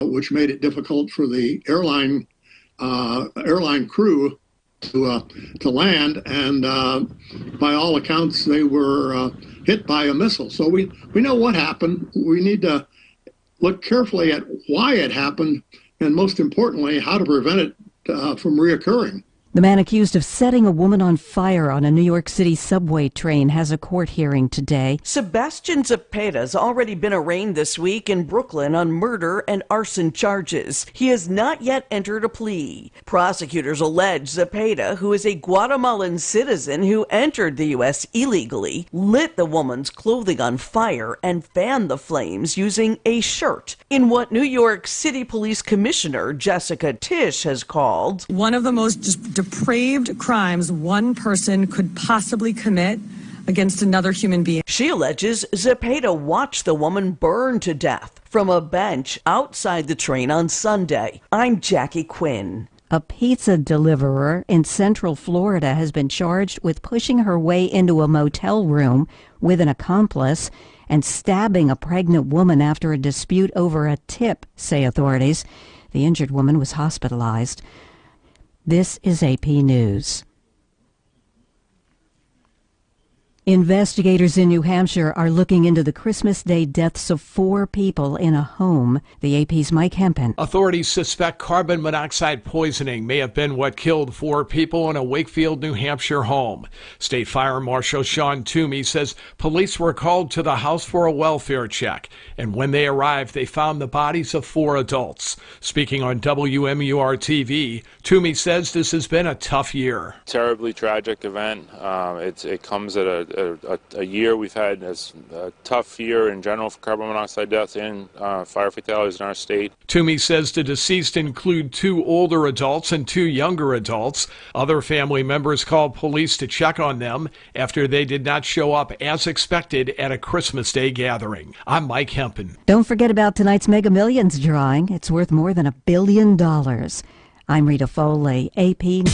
which made it difficult for the airline crew to land, and by all accounts, they were hit by a missile. So we know what happened. We need to look carefully at why it happened, and most importantly, how to prevent it from reoccurring. The man accused of setting a woman on fire on a New York City subway train has a court hearing today. Sebastian Zepeda's already been arraigned this week in Brooklyn on murder and arson charges. He has not yet entered a plea. Prosecutors allege Zepeda, who is a Guatemalan citizen who entered the U.S. illegally, lit the woman's clothing on fire and fanned the flames using a shirt in what New York City Police Commissioner Jessica Tisch has called one of the most depraved crimes one person could possibly commit against another human being. She alleges Zepeda watched the woman burn to death from a bench outside the train on Sunday. I'm Jackie Quinn. A pizza deliverer in Central Florida has been charged with pushing her way into a motel room with an accomplice and stabbing a pregnant woman after a dispute over a tip, say authorities. The injured woman was hospitalized. This is AP News. Investigators in New Hampshire are looking into the Christmas Day deaths of 4 people in a home. The AP's Mike Hempen. Authorities suspect carbon monoxide poisoning may have been what killed 4 people in a Wakefield, New Hampshire home. State Fire Marshal Sean Toomey says police were called to the house for a welfare check, and when they arrived, they found the bodies of 4 adults. Speaking on WMUR-TV, Toomey says this has been a tough year. Terribly tragic event. It comes at a year we've had a tough year in general for carbon monoxide deaths and fire fatalities in our state. Toomey says the deceased include 2 older adults and 2 younger adults. Other family members called police to check on them after they did not show up as expected at a Christmas Day gathering. I'm Mike Hempen. Don't forget about tonight's Mega Millions drawing. It's worth more than $1 billion. I'm Rita Foley, AP.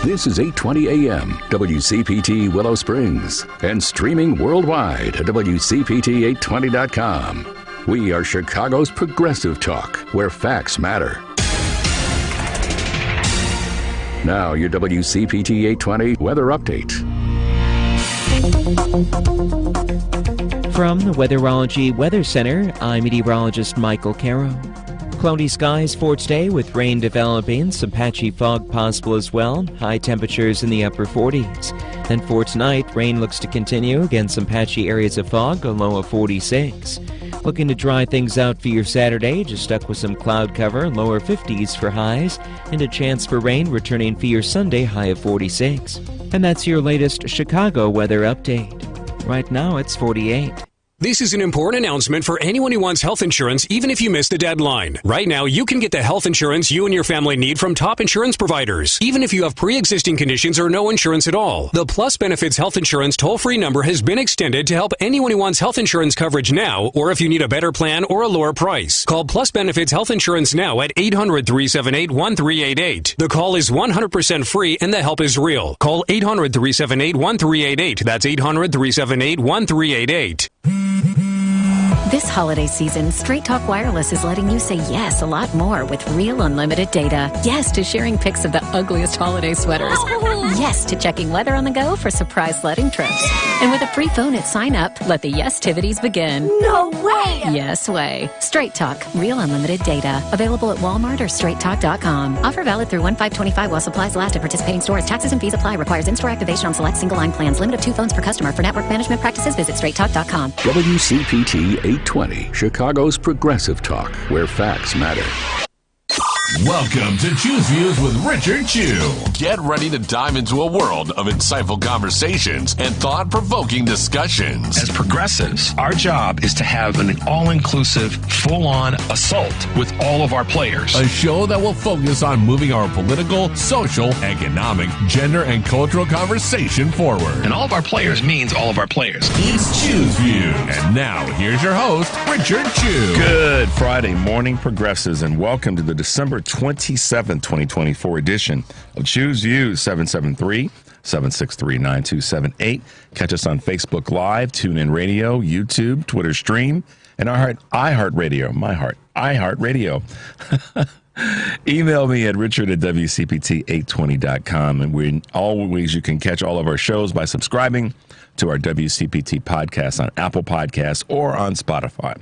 This is 8:20 a.m. WCPT Willow Springs and streaming worldwide at WCPT820.com. We are Chicago's progressive talk, where facts matter. Now your WCPT 820 weather update. From the Weatherology Weather Center, I'm meteorologist Michael Caro. Cloudy skies for today with rain developing, some patchy fog possible as well, high temperatures in the upper 40s. Then for tonight, rain looks to continue, again some patchy areas of fog, a low of 46. Looking to dry things out for your Saturday, just stuck with some cloud cover, lower 50s for highs, and a chance for rain returning for your Sunday, high of 46. And that's your latest Chicago weather update. Right now it's 48. This is an important announcement for anyone who wants health insurance, even if you missed the deadline. Right now, you can get the health insurance you and your family need from top insurance providers, even if you have pre-existing conditions or no insurance at all. The Plus Benefits Health Insurance toll-free number has been extended to help anyone who wants health insurance coverage now, or if you need a better plan or a lower price. Call Plus Benefits Health Insurance now at 800-378-1388. The call is 100% free and the help is real. Call 800-378-1388. That's 800-378-1388. This holiday season, Straight Talk Wireless is letting you say yes a lot more with real unlimited data. Yes to sharing pics of the ugliest holiday sweaters. Yes to checking weather on the go for surprise sledding trips. And with a free phone at sign up, let the yes-tivities begin. No way! Yes way. Straight Talk, real unlimited data. Available at Walmart or straighttalk.com. Offer valid through 1/5/25 while supplies last at participating stores. Taxes and fees apply. Requires in-store activation on select single-line plans. Limit of 2 phones per customer. For network management practices, visit straighttalk.com. WCPT 820, Chicago's progressive talk, where facts matter. Welcome to Choose Views with Richard Chu. Get ready to dive into a world of insightful conversations and thought-provoking discussions. As progressives, our job is to have an all-inclusive, full-on assault with all of our players. A show that will focus on moving our political, social, economic, gender, and cultural conversation forward. And all of our players means all of our players. It's Choose Views. And now, here's your host, Richard Chu. Good Friday morning, progressives, and welcome to the December 27, 2024 edition of Choose Views. 773-763-9278. Catch us on Facebook Live, TuneIn Radio, YouTube, Twitter Stream, and our iHeart Radio, my heart, iHeartRadio. Email me at richard@wcpt820.com. And we always, you can catch all of our shows by subscribing to our WCPT podcast on Apple Podcasts or on Spotify.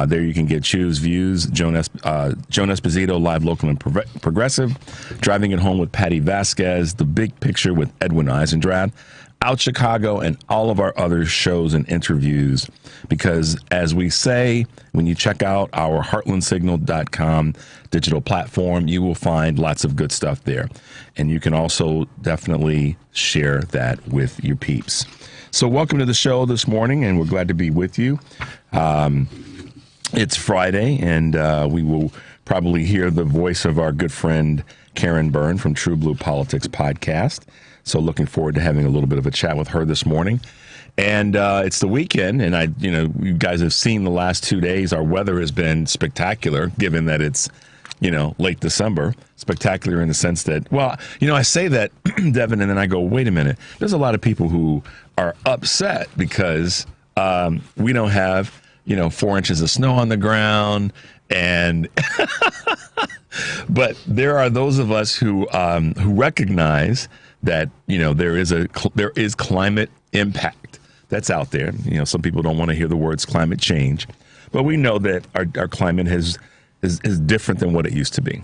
There you can get Choose Views, Joan Esposito, Live, Local, and Progressive, Driving It Home with Patty Vasquez, The Big Picture with Edwin Eisendrath, Out Chicago, and all of our other shows and interviews. Because as we say, when you check out our heartlandsignal.com digital platform, you will find lots of good stuff there. And you can also definitely share that with your peeps. So welcome to the show this morning, and we're glad to be with you. It's Friday, and we will probably hear the voice of our good friend Karen Byrne from TruBlue Politics podcast. So looking forward to having a little bit of a chat with her this morning. And it's the weekend, and you guys have seen the last 2 days. Our weather has been spectacular, given that it's, late December. Spectacular in the sense that, I say that, Devin, and then I go, wait a minute. There's a lot of people who are upset because we don't have 4 inches of snow on the ground, and but there are those of us who recognize that there is climate impact that's out there. Some people don't want to hear the words climate change, but we know that our climate is different than what it used to be.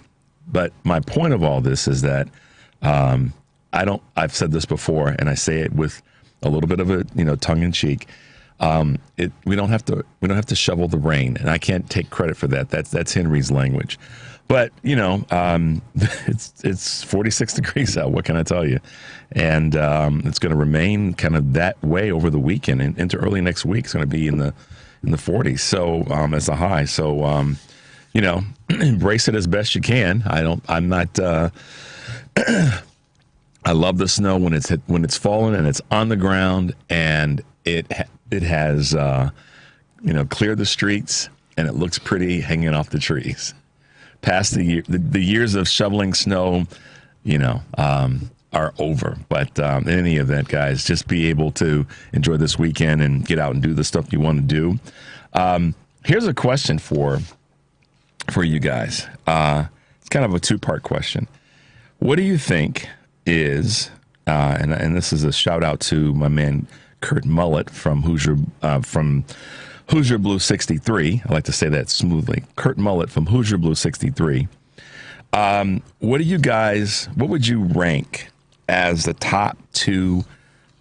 But my point of all this is that I've said this before, and I say it with a little bit of a tongue in cheek. We don't have to shovel the rain, and I can't take credit for that. That's Henry's language. But it's 46 degrees out. What can I tell you? And it's going to remain kind of that way over the weekend and into early next week. It's going to be in the 40s. So as a high. So embrace it as best you can. I'm not. I love the snow when it's fallen and it's on the ground, and it has cleared the streets, and it looks pretty hanging off the trees. Past the years of shoveling snow, are over. But in any event, guys, just be able to enjoy this weekend and get out and do the stuff you want to do. Here's a question for you guys. It's kind of a two-part question. What do you think is, and this is a shout out to my man Kurt Mullett from Hoosier Blue 63. I like to say that smoothly. Kurt Mullett from Hoosier Blue 63. What would you rank as the top 2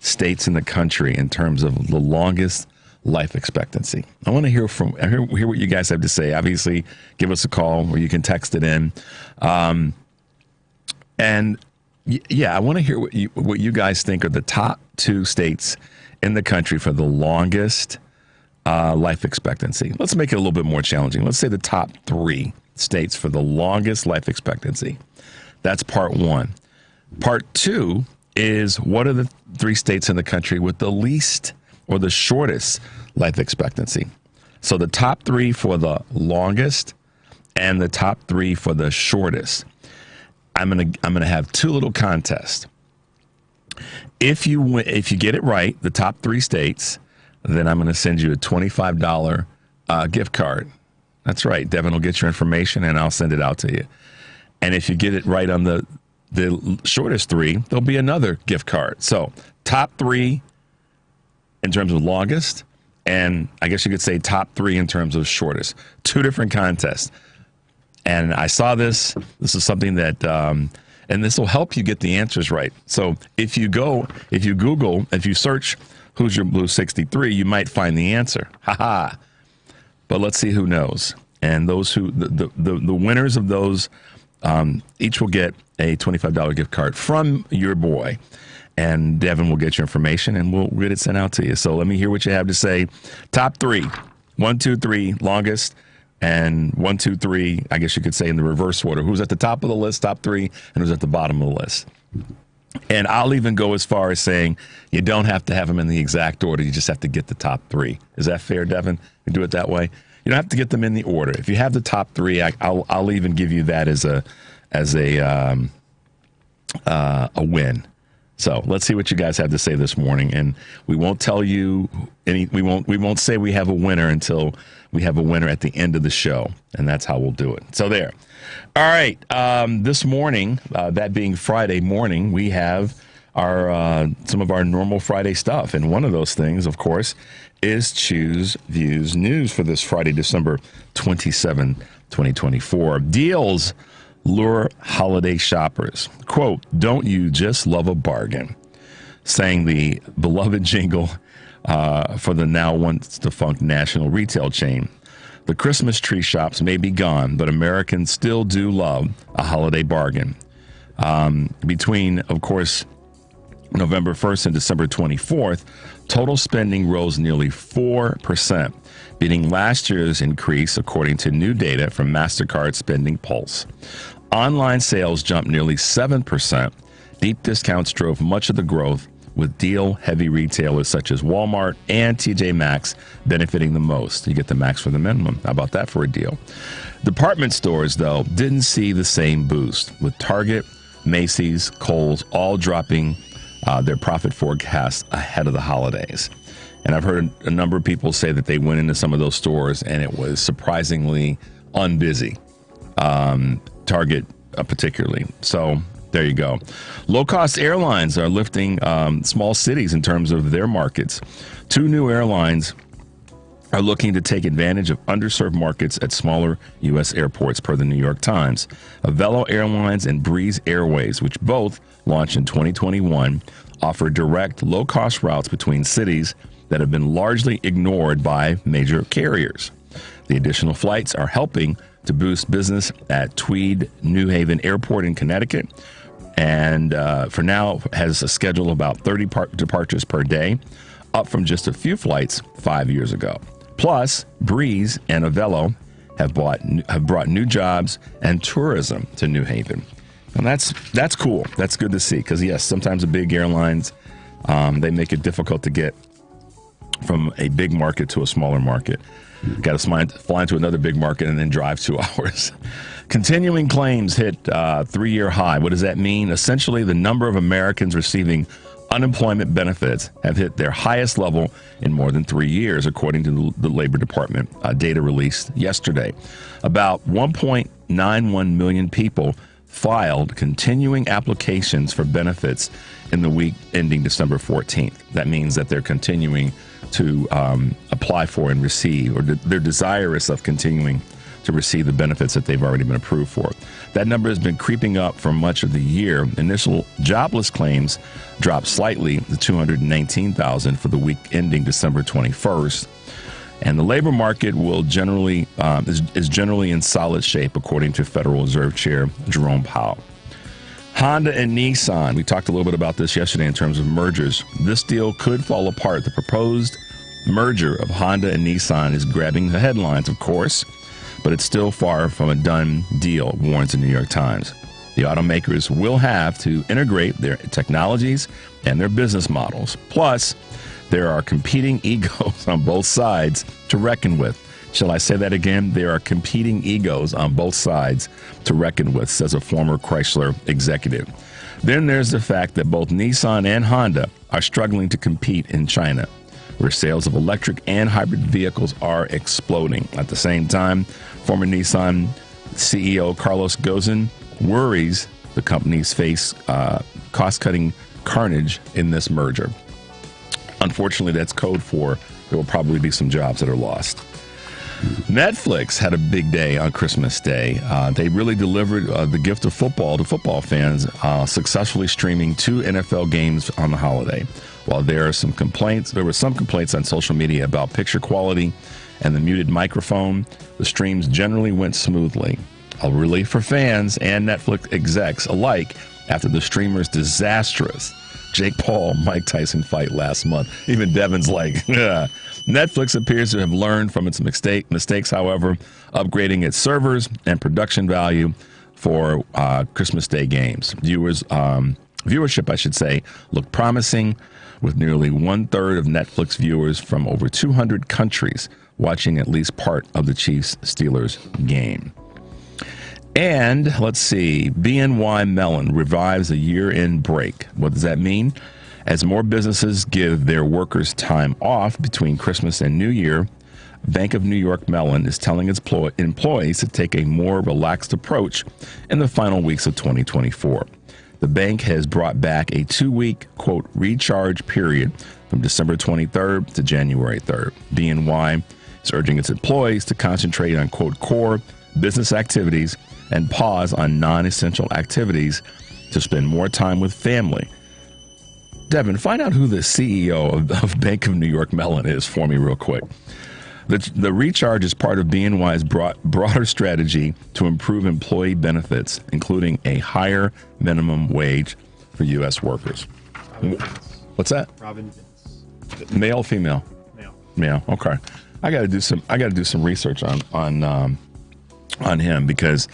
states in the country in terms of the longest life expectancy? I want to hear what you guys have to say. Obviously, give us a call, or you can text it in. I want to hear what you guys think are the top 2 states in the country for the longest life expectancy. Let's make it a little bit more challenging. Let's say the top 3 states for the longest life expectancy. That's part 1. Part 2 is, what are the 3 states in the country with the least or the shortest life expectancy? So the top 3 for the longest and the top 3 for the shortest. I'm gonna have 2 little contests. If you get it right, the top 3 states, then I'm going to send you a $25 gift card. That's right. Devin will get your information, and I'll send it out to you. And if you get it right on the shortest 3, there'll be another gift card. So top 3 in terms of longest, and I guess you could say top 3 in terms of shortest. 2 different contests. And I saw this. This is something that, and this will help you get the answers right. So if you search Hoosier Blue 63, you might find the answer. Ha-ha. But let's see who knows. And those the winners of those, each will get a $25 gift card from your boy. And Devin will get your information, and we'll get it sent out to you. So let me hear what you have to say. Top 3. 1, 2, 3, longest. And 1, 2, 3, I guess you could say in the reverse order. Who's at the top of the list, top 3, and who's at the bottom of the list. And I'll even go as far as saying you don't have to have them in the exact order. You just have to get the top 3. Is that fair, Devin? You do it that way? You don't have to get them in the order. If you have the top 3, I'll even give you that as a win. So let's see what you guys have to say this morning, and we won't tell you we won't say we have a winner until we have a winner at the end of the show, and that's how we'll do it. So there. All right. This morning, that being Friday morning, we have our some of our normal Friday stuff, and one of those things, of course, is Choose Views News for this Friday, December 27, 2024. Deals lure holiday shoppers. Quote, "Don't you just love a bargain?" sang the beloved jingle for the now once defunct national retail chain. The Christmas tree shops may be gone, but Americans still do love a holiday bargain. Between, of course, November 1st and December 24th, total spending rose nearly 4%, beating last year's increase according to new data from MasterCard Spending Pulse. Online sales jumped nearly 7%. Deep discounts drove much of the growth, with deal-heavy retailers such as Walmart and TJ Maxx benefiting the most. You get the max for the minimum. How about that for a deal? Department stores, though, didn't see the same boost, with Target, Macy's, Kohl's all dropping their profit forecasts ahead of the holidays. And I've heard a number of people say that they went into some of those stores and it was surprisingly unbusy. Target particularly. So there you go. Low-cost airlines are lifting small cities in terms of their markets. 2 new airlines are looking to take advantage of underserved markets at smaller U.S. airports, per the New York Times. Avelo Airlines and Breeze Airways, which both launched in 2021, offer direct, low-cost routes between cities that have been largely ignored by major carriers. The additional flights are helping to boost business at Tweed New Haven Airport in Connecticut, and for now has a schedule of about 30 departures per day, up from just a few flights 5 years ago. Plus, Breeze and Avelo have brought new jobs and tourism to New Haven. And that's cool. That's good to see, because, yes, sometimes the big airlines, they make it difficult to get from a big market to a smaller market. Got to fly into another big market and then drive 2 hours. Continuing claims hit 3-year high. What does that mean? Essentially, the number of Americans receiving unemployment benefits have hit their highest level in more than 3 years, according to the Labor Department data released yesterday. About 1.91 million people filed continuing applications for benefits in the week ending December 14th. That means that they're continuing to apply for and receive, or they're desirous of continuing to receive the benefits that they've already been approved for. That number has been creeping up for much of the year. Initial jobless claims dropped slightly to 219,000 for the week ending December 21st. And the labor market will generally is generally in solid shape, according to Federal Reserve Chair Jerome Powell. Honda and Nissan, we talked a little bit about this yesterday in terms of mergers. This deal could fall apart. The proposed merger of Honda and Nissan is grabbing the headlines, of course, but it's still far from a done deal, warns the New York Times. The automakers will have to integrate their technologies and their business models. Plus, there are competing egos on both sides to reckon with. Shall I say that again? There are competing egos on both sides to reckon with, says a former Chrysler executive. Then there's the fact that both Nissan and Honda are struggling to compete in China, where sales of electric and hybrid vehicles are exploding. At the same time, former Nissan CEO Carlos Ghosn worries the companies face cost-cutting carnage in this merger. Unfortunately, that's code for there will probably be some jobs that are lost. Netflix had a big day on Christmas Day. They really delivered the gift of football to football fans, successfully streaming 2 NFL games on the holiday. While there were some complaints on social media about picture quality and the muted microphone, the streams generally went smoothly. A relief for fans and Netflix execs alike after the streamer's disastrous Jake Paul-Mike Tyson fight last month. Even Devin's like, yeah. Netflix appears to have learned from its mistakes, however, upgrading its servers and production value for Christmas Day games. Viewership, I should say, looked promising, with nearly 1/3 of Netflix viewers from over 200 countries watching at least part of the Chiefs-Steelers game. And let's see, BNY Mellon revives a year-end break. What does that mean? As more businesses give their workers time off between Christmas and New Year, Bank of New York Mellon is telling its employees to take a more relaxed approach in the final weeks of 2024. The bank has brought back a 2-week, quote, recharge period from December 23rd to January 3rd. BNY is urging its employees to concentrate on, quote, core business activities and pause on non-essential activities to spend more time with family. Devin, find out who the CEO of Bank of New York Mellon is for me real quick. The recharge is part of BNY's broader strategy to improve employee benefits, including a higher minimum wage for U.S. workers. What's that? Robin Vince. Male, female? Male. Okay. I got to do some research on him, because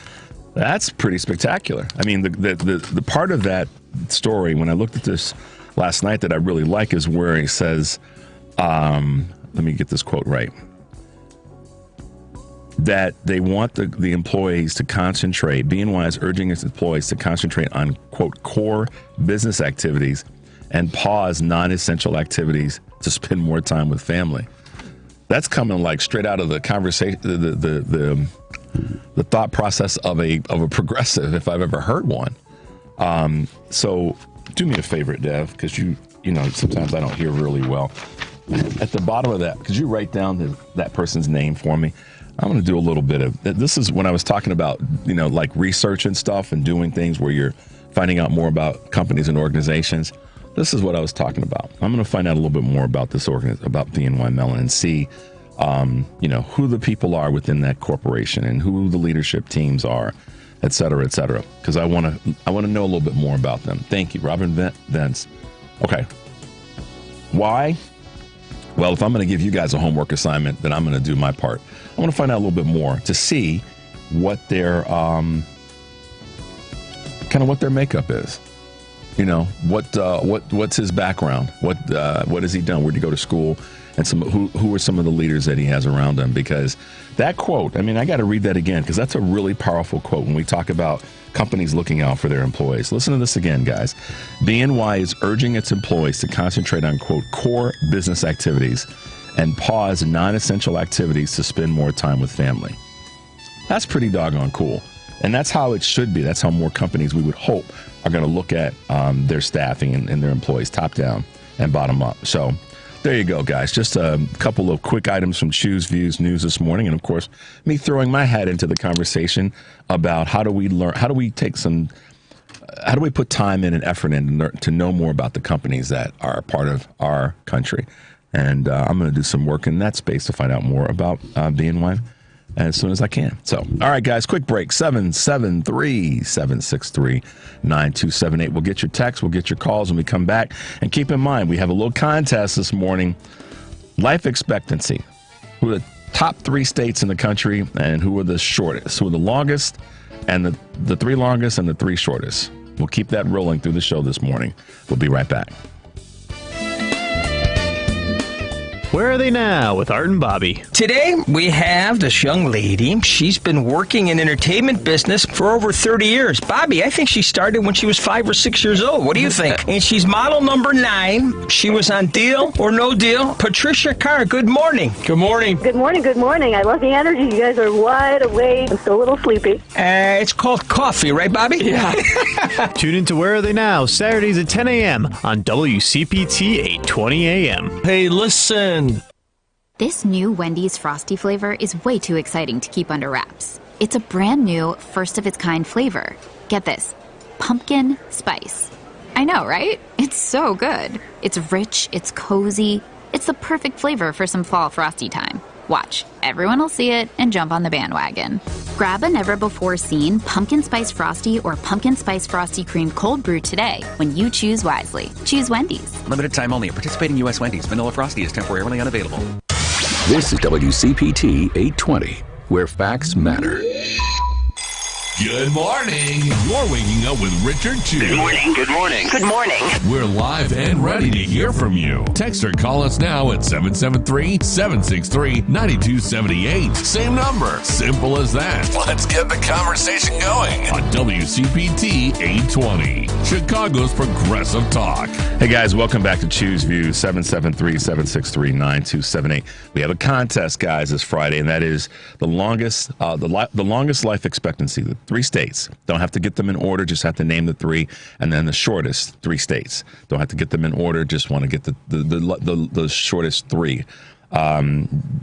that's pretty spectacular. I mean, the part of that story, when I looked at this last night, that I really like is where he says, let me get this quote right, that they want the employees to concentrate. BNY is urging its employees to concentrate on, quote, core business activities and pause non-essential activities to spend more time with family. That's coming like straight out of the conversation, the thought process of a progressive, if I've ever heard one. So do me a favor, Dev, because you know sometimes I don't hear really well. At the bottom of that, could you write down that person's name for me? I'm going to do a little bit of, this is when I was talking about, like research and stuff and doing things where you're finding out more about companies and organizations. This is what I was talking about. I'm going to find out a little bit more about this about BNY Mellon and see, who the people are within that corporation and who the leadership teams are, et cetera, because I want to know a little bit more about them. Thank you, Robin Vince. Okay. Why? Well, if I'm going to give you guys a homework assignment, then I'm going to do my part. I want to find out a little bit more to see what their kind of what their makeup is. What's his background? What has he done? Where'd he go to school? And who are some of the leaders that he has around him? Because that quote, I mean, I got to read that again, because that's a really powerful quote when we talk about companies looking out for their employees. Listen to this again, guys. BNY is urging its employees to concentrate on, quote, core business activities and pause non-essential activities to spend more time with family. That's pretty doggone cool. And that's how it should be. That's how more companies, we would hope, are going to look at their staffing and their employees, top down and bottom up. So there you go, guys. Just a couple of quick items from Choose Views News this morning. And, of course, me throwing my hat into the conversation about how do we put time in and effort in to know more about the companies that are part of our country. And I'm going to do some work in that space to find out more about BNY as soon as I can. So, all right, guys, quick break. 773-763-9278. We'll get your texts, we'll get your calls when we come back. And keep in mind, we have a little contest this morning. Life expectancy. Who are the top 3 states in the country and who are the shortest? Who are the longest and the 3 longest and the 3 shortest? We'll keep that rolling through the show this morning. We'll be right back. Where are they now with Art and Bobby? Today, we have this young lady. She's been working in entertainment business for over 30 years. Bobby, I think she started when she was 5 or 6 years old. What do you think? And she's model number 9. She was on Deal or No Deal. Patricia Carr, good morning. Good morning. Good morning, good morning. I love the energy. You guys are wide awake. I'm still a little sleepy. It's called coffee, right, Bobby? Yeah. Tune in to Where Are They Now, Saturdays at 10 a.m. on WCPT 820 a.m. Hey, listen. This new Wendy's Frosty flavor is way too exciting to keep under wraps. It's a brand new, first-of-its-kind flavor. Get this, pumpkin spice. I know, right? It's so good. It's rich, it's cozy. It's the perfect flavor for some fall Frosty time. Watch, everyone will see it and jump on the bandwagon. Grab a never-before-seen Pumpkin Spice Frosty or Pumpkin Spice Frosty Cream Cold Brew today when you choose wisely. Choose Wendy's. Limited time only. Participating U.S. Wendy's. Vanilla Frosty is temporarily unavailable. This is WCPT 820, where facts matter. Get Good morning. You're waking up with Richard Chew. Good morning. Good morning. Good morning. We're live and ready to hear from you. Text or call us now at 773-763-9278. Same number. Simple as that. Let's get the conversation going on WCPT 820, Chicago's Progressive Talk. Hey guys, welcome back to Choose Views, 773-763-9278. We have a contest, guys, this Friday, and that is the longest life expectancy. The 3 states. Don't have to get them in order, just have to name the 3, and then the shortest 3 states. Don't have to get them in order, just want to get the shortest 3.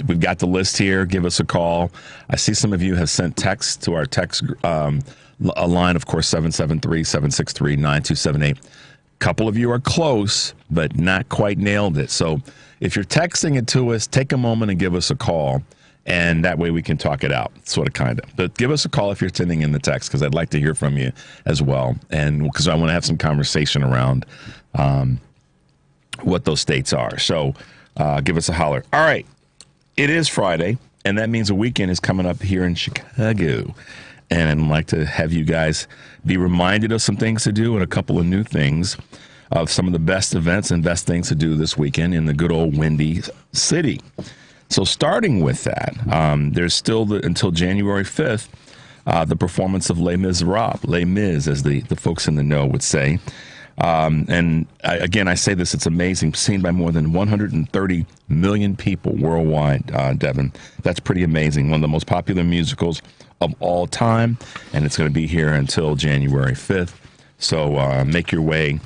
We've got the list here. Give us a call. I see some of you have sent texts to our text line, of course, 773-763-9278. A couple of you are close, but not quite nailed it. So if you're texting it to us, take a moment and give us a call, and that way we can talk it out, sort of, kind of. But give us a call if you're sending in the text, because I'd like to hear from you as well, and because I want to have some conversation around what those states are. So give us a holler. All right. It is Friday, and that means a weekend is coming up here in Chicago. And I'd like to have you guys be reminded of some things to do and a couple of new things of some of the best events and best things to do this weekend in the good old Windy City. So starting with that, there's still until January 5th, the performance of Les Miserables, Les Mis, as the folks in the know would say. And again, I say this, it's amazing, seen by more than 130 million people worldwide, Devin. That's pretty amazing. One of the most popular musicals of all time, and it's going to be here until January 5th. So make your way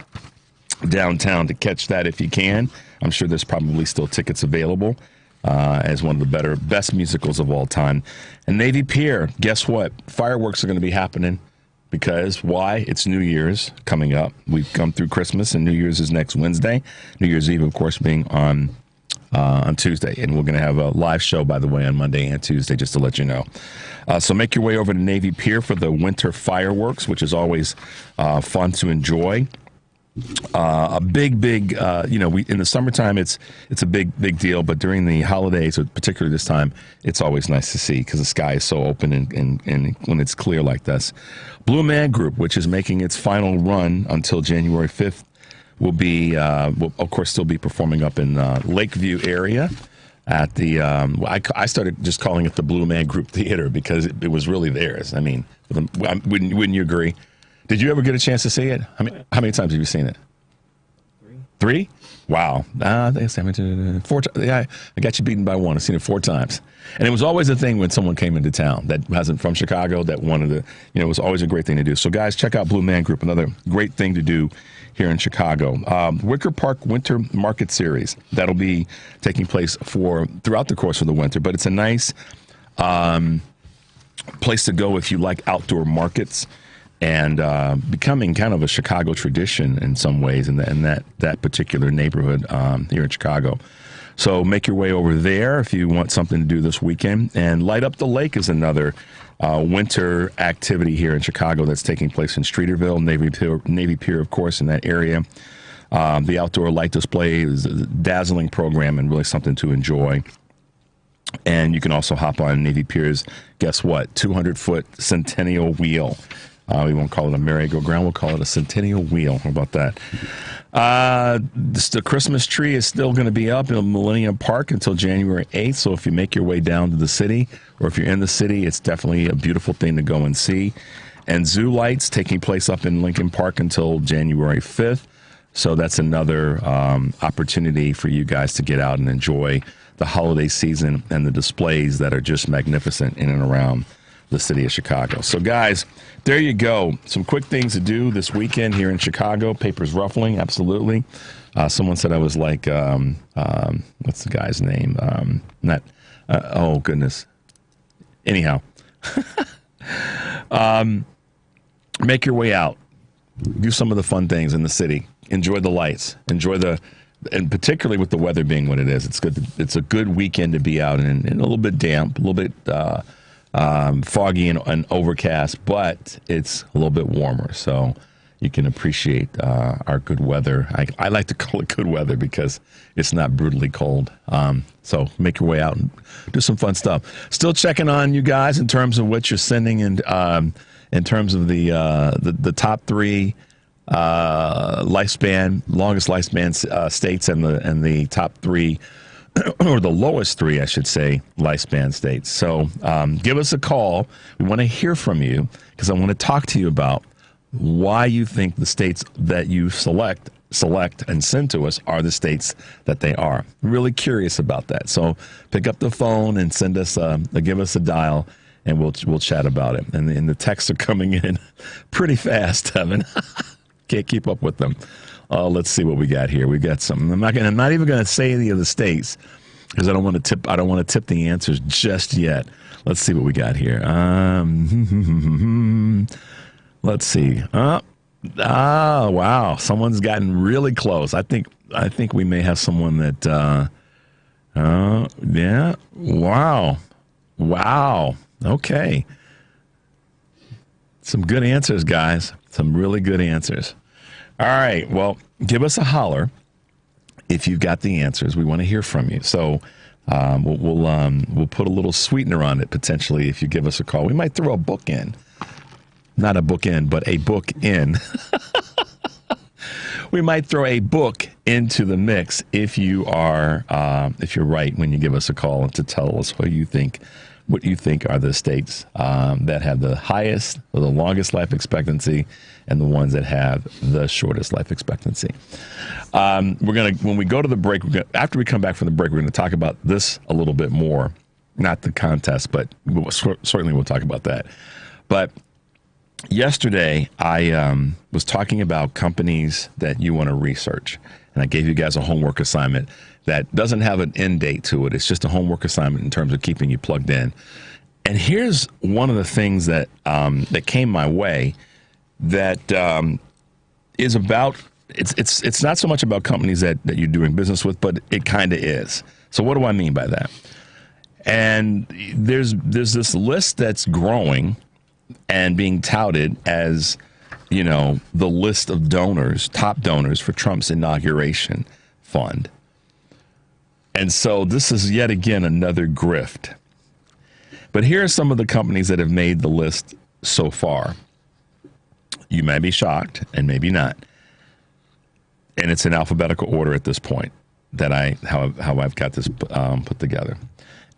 downtown to catch that if you can. I'm sure there's probably still tickets available as one of the best musicals of all time. And Navy Pier, guess what? Fireworks are going to be happening. Because why? It's New Year's coming up. We've come through Christmas, and New Year's is next Wednesday. New Year's Eve, of course, being on Tuesday. And we're going to have a live show, by the way, on Monday and Tuesday, just to let you know. So make your way over to Navy Pier for the winter fireworks, which is always fun to enjoy. A big, in the summertime, it's a big deal, but during the holidays, particularly this time, it's always nice to see because the sky is so open and when it's clear like this. Blue Man Group, which is making its final run until January 5th, will be, will of course, still be performing up in Lakeview area at the, I started just calling it the Blue Man Group Theater because it was really theirs. I mean, wouldn't you agree? Did you ever get a chance to see it? How many times have you seen it? 3? Wow. I think it's 4 times. Yeah, I got you beaten by 1. I've seen it 4 times. And it was always a thing when someone came into town that wasn't from Chicago that wanted to, it was always a great thing to do. So, guys, check out Blue Man Group, another great thing to do here in Chicago. Wicker Park Winter Market Series. That'll be taking place throughout the course of the winter. But it's a nice place to go if you like outdoor markets. And becoming kind of a Chicago tradition in some ways in that particular neighborhood here in Chicago. So make your way over there if you want something to do this weekend. And Light Up the Lake is another winter activity here in Chicago that's taking place in Streeterville, Navy Pier, of course, in that area. The outdoor light display is a dazzling program and really something to enjoy. And you can also hop on Navy Pier's, guess what, 200-foot Centennial Wheel. We won't call it a merry-go-round. We'll call it a Centennial Wheel. How about that? The Christmas tree is still going to be up in Millennium Park until January 8th. So if you make your way down to the city, or if you're in the city, it's definitely a beautiful thing to go and see. And Zoo Lights taking place up in Lincoln Park until January 5th. So that's another opportunity for you guys to get out and enjoy the holiday season and the displays that are just magnificent in and around the city of Chicago. So, guys, there you go. Some quick things to do this weekend here in Chicago. Papers ruffling, absolutely. Someone said I was like, what's the guy's name? Oh, goodness. Anyhow. Make your way out. Do some of the fun things in the city. Enjoy the lights. And particularly with the weather being what it is, it's good. It's a good weekend to be out and a little bit damp, a little bit foggy and overcast, but it's a little bit warmer, so you can appreciate our good weather. I like to call it good weather because it's not brutally cold. So make your way out and do some fun stuff. Still checking on you guys in terms of what you're sending and in terms of the top three longest lifespan states and the top three, or the lowest three, I should say, lifespan states. So give us a call. We want to hear from you because I want to talk to you about why you think the states that you select and send to us are the states that they are. Really curious about that. So pick up the phone and send us give us a dial, and we'll chat about it. And the texts are coming in pretty fast, Evan. Can't keep up with them. Let's see what we got here. We got something. I'm not even going to say any of the states because I don't want to tip the answers just yet. Let's see what we got here. Let's see. Wow. Someone's gotten really close. I think we may have someone that yeah. Wow. Okay. Some good answers, guys. Some really good answers. All right. Well, give us a holler if you've got the answers. We want to hear from you. So we'll put a little sweetener on it potentially if you give us a call. We might throw a book in. Not a book in, but a book in. We might throw a book into the mix if you're right when you give us a call to tell us what you think are the states that have the highest or the longest life expectancy and the ones that have the shortest life expectancy. When we go to the break, after we come back from the break, we're going to talk about this a little bit more. Not the contest, but certainly we'll talk about that. But yesterday, I was talking about companies that you want to research, and I gave you guys a homework assignment that doesn't have an end date to it. It's just a homework assignment in terms of keeping you plugged in. And here's one of the things that came my way that is about. It's not so much about companies that you're doing business with, but it kind of is. So what do I mean by that? And there's this list that's growing and being touted as, the list of donors, top donors for Trump's inauguration fund. And so this is yet again another grift. But here are some of the companies that have made the list so far. You may be shocked and maybe not. And it's in alphabetical order at this point that how I've got this put together.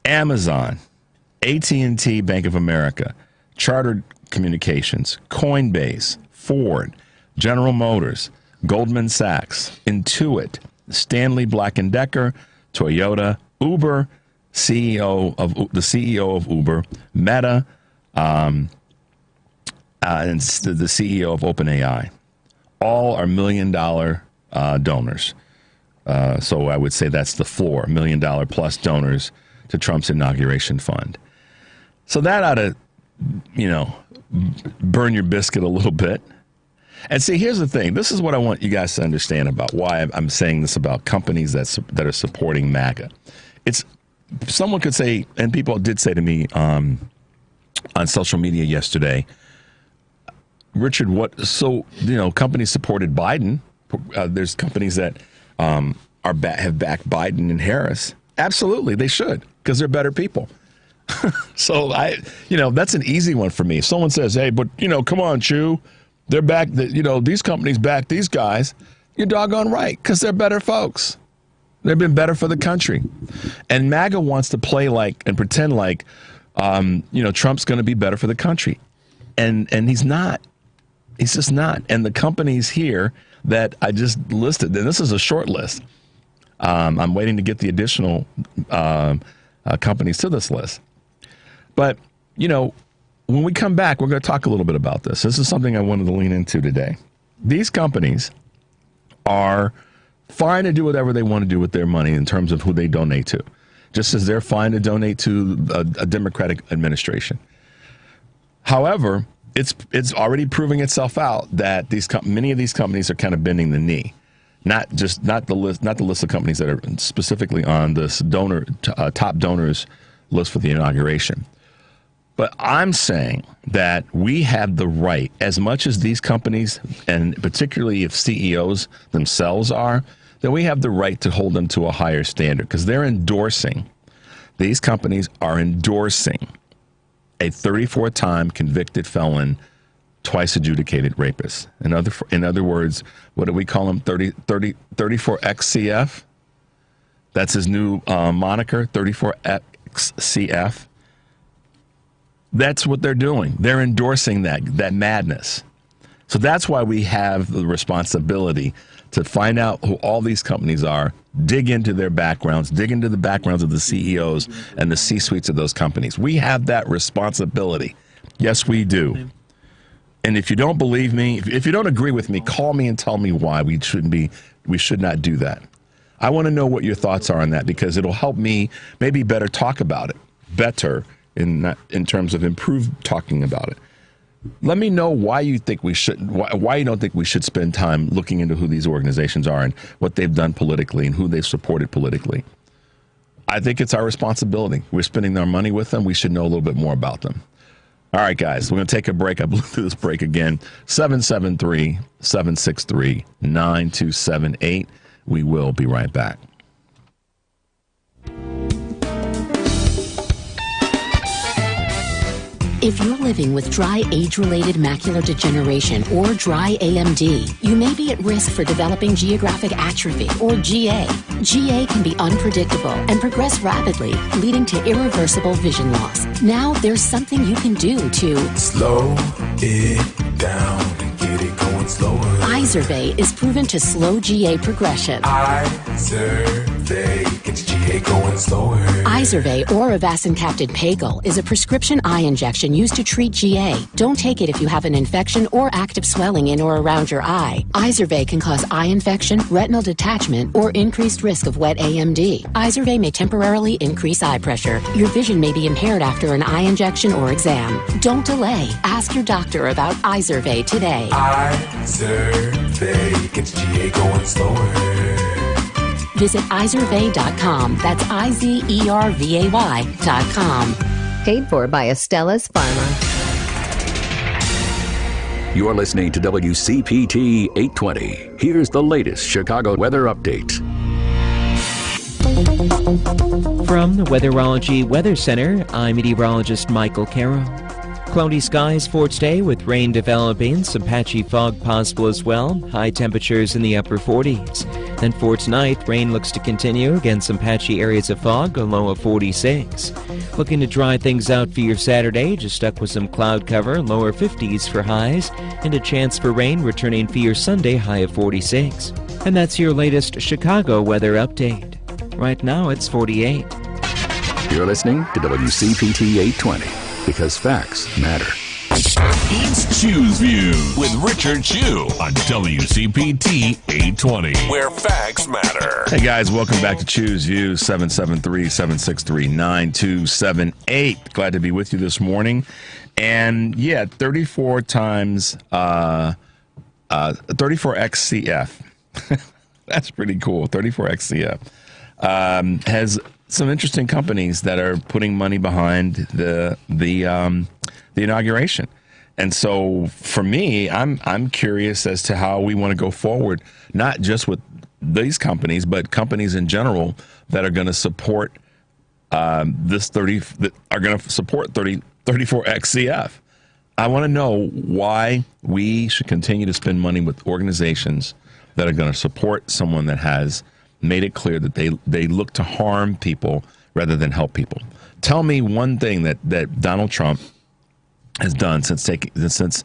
Amazon, AT&T, Bank of America, Chartered Communications, Coinbase, Ford, General Motors, Goldman Sachs, Intuit, Stanley Black & Decker, Toyota, Uber, the CEO of Uber, Meta, and the CEO of OpenAI. All are $1 million donors. So I would say that's the floor, $1 million plus donors to Trump's inauguration fund. So that ought to, burn your biscuit a little bit. And see, here's the thing. This is what I want you guys to understand about why I'm saying this about companies that are supporting MAGA. Someone could say, and people did say to me on social media yesterday, Richard, companies supported Biden. There's companies that have backed Biden and Harris. Absolutely, they should, because they're better people. So that's an easy one for me. If someone says, hey, but come on, Chew, they're back, these companies back these guys, you're doggone right, because they're better folks. They've been better for the country. And MAGA wants to play like and pretend like, Trump's going to be better for the country. And he's not. He's just not. And the companies here that I just listed, and this is a short list. I'm waiting to get the additional companies to this list. But, when we come back, we're going to talk a little bit about this. This is something I wanted to lean into today. These companies are fine to do whatever they want to do with their money in terms of who they donate to, just as they're fine to donate to a Democratic administration. However, it's already proving itself out that many of these companies are kind of bending the knee. Not the list of companies that are specifically on this top donors list for the inauguration. But I'm saying that we have the right, as much as these companies, and particularly if CEOs themselves are, that we have the right to hold them to a higher standard, because these companies are endorsing a 34-time convicted felon twice adjudicated rapists. In other words, what do we call him? 34XCF? That's his new moniker, 34XCF. That's what they're doing. They're endorsing that madness. So that's why we have the responsibility to find out who all these companies are, dig into their backgrounds, dig into the backgrounds of the CEOs and the C-suites of those companies. We have that responsibility. Yes, we do. And if you don't believe me, if you don't agree with me, call me and tell me why we should not do that. I want to know what your thoughts are on that, because it'll help me maybe better talk about it, better in terms of improved talking about it. Let me know why you think we should, why you don't think we should spend time looking into who these organizations are and what they've done politically and who they've supported politically. I think it's our responsibility. We're spending our money with them. We should know a little bit more about them. All right, guys, we're going to take a break. I blew through this break again. 773-763-9278. We will be right back. If you're living with dry age-related macular degeneration or dry AMD, you may be at risk for developing geographic atrophy or GA. GA can be unpredictable and progress rapidly, leading to irreversible vision loss. Now there's something you can do to slow it down and get it going slower. Izervay is proven to slow GA progression. Izervay gets GA going slower. Izervay or avacincaptad pegol is a prescription eye injection used to treat GA. Don't take it if you have an infection or active swelling in or around your eye. Izervay can cause eye infection, retinal detachment, or increased risk of wet AMD. Izervay may temporarily increase eye pressure. Your vision may be impaired after an eye injection or exam. Don't delay. Ask your doctor about Izervay today. Izervay gets GA going slower. Visit Izervay.com. That's IZERVAY.com. Paid for by Estella's Pharma. You're listening to WCPT 820. Here's the latest Chicago weather update. From the Weatherology Weather Center, I'm meteorologist Michael Caro. Cloudy skies for today with rain developing, some patchy fog possible as well, high temperatures in the upper 40s. Then for tonight, rain looks to continue, again some patchy areas of fog, a low of 46. Looking to dry things out for your Saturday, just stuck with some cloud cover, lower 50s for highs, and a chance for rain returning for your Sunday, high of 46. And that's your latest Chicago weather update. Right now it's 48. You're listening to WCPT 820, because facts matter. It's Chew's View with Richard Chew on WCPT 820, where facts matter. Hey guys, welcome back to Chew's View, 773-763-9278. Glad to be with you this morning. And yeah, 34 times 34XCF. That's pretty cool. 34XCF has some interesting companies that are putting money behind the inauguration. And so for me, I'm curious as to how we want to go forward, not just with these companies, but companies in general that are going to support that are going to support 34XCF. I want to know why we should continue to spend money with organizations that are going to support someone that has made it clear that they look to harm people rather than help people. Tell me one thing that Donald Trump has done since this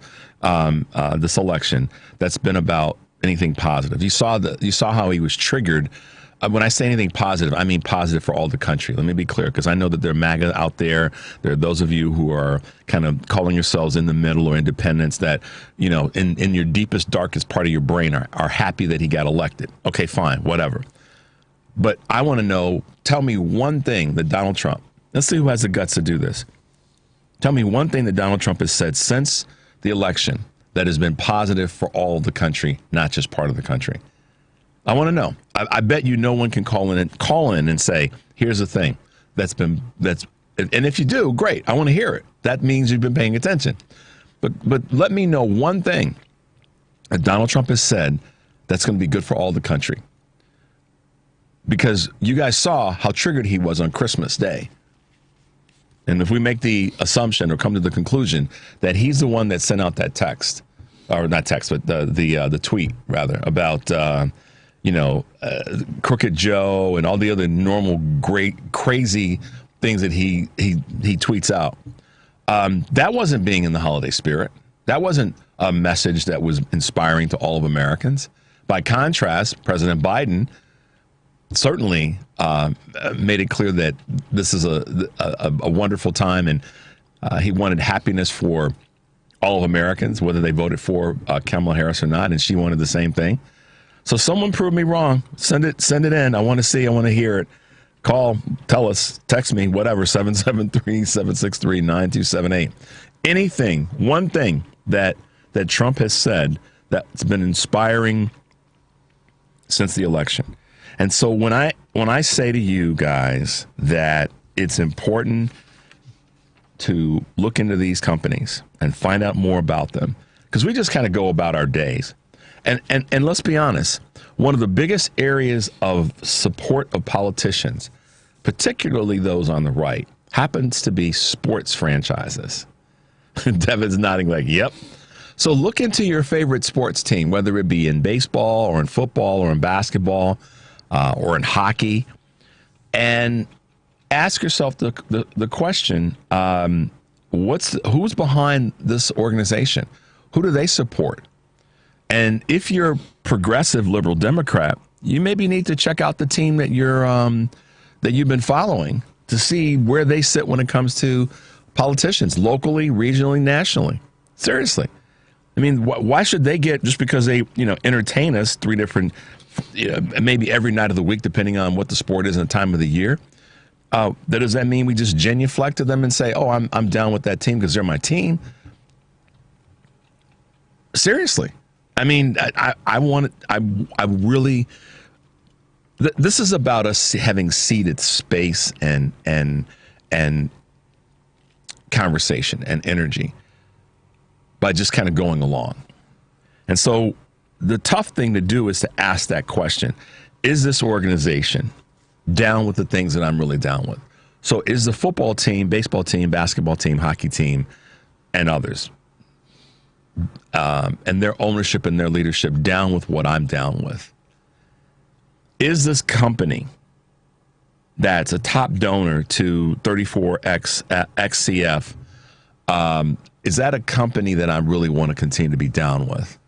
election that's been about anything positive. You saw how he was triggered. When I say anything positive, I mean positive for all the country. Let me be clear, because I know that there are MAGA out there. There are those of you who are kind of calling yourselves in the middle or independents that, you know, in your deepest, darkest part of your brain are happy that he got elected. Okay, fine, whatever. But I want to know, tell me one thing that Donald Trump, let's see who has the guts to do this. Tell me one thing that Donald Trump has said since the election that has been positive for all of the country, not just part of the country. I want to know. I bet you no one can call in and say, here's the thing and if you do, great. I want to hear it. That means you've been paying attention. But let me know one thing that Donald Trump has said that's going to be good for all the country. Because you guys saw how triggered he was on Christmas Day. And if we make the assumption or come to the conclusion that he's the one that sent out that text, or not text, but the tweet rather about Crooked Joe and all the other normal great crazy things that he tweets out, that wasn't being in the holiday spirit. That wasn't a message that was inspiring to all of Americans. By contrast, President Biden certainly made it clear that this is a wonderful time, and he wanted happiness for all of Americans, whether they voted for Kamala Harris or not, and she wanted the same thing. So someone prove me wrong. Send it in. I want to see. I want to hear it. Call, tell us, text me, whatever, 773-763-9278. Anything, one thing that Trump has said that's been inspiring since the election. And so when I say to you guys that it's important to look into these companies and find out more about them, because we just kind of go about our days. And let's be honest, one of the biggest areas of support of politicians, particularly those on the right, happens to be sports franchises. Devin's nodding like, yep. So look into your favorite sports team, whether it be in baseball or in football or in basketball or in hockey, and ask yourself the question, who's behind this organization? Who do they support? And if you're progressive liberal Democrat, you maybe need to check out the team that you've been following to see where they sit when it comes to politicians, locally, regionally, nationally. Seriously. I mean, why should they get, just because they entertain us three different, maybe every night of the week, depending on what the sport is and the time of the year? Does that mean we just genuflect to them and say, oh, I'm down with that team because they're my team? Seriously. I mean, this is about us having seated space and conversation and energy by just kind of going along. And so the tough thing to do is to ask that question. Is this organization down with the things that I'm really down with? So is the football team, baseball team, basketball team, hockey team, and others, and their ownership and their leadership down with what I'm down with? Is this company that's a top donor to 34XCF, is that a company that I really want to continue to be down with?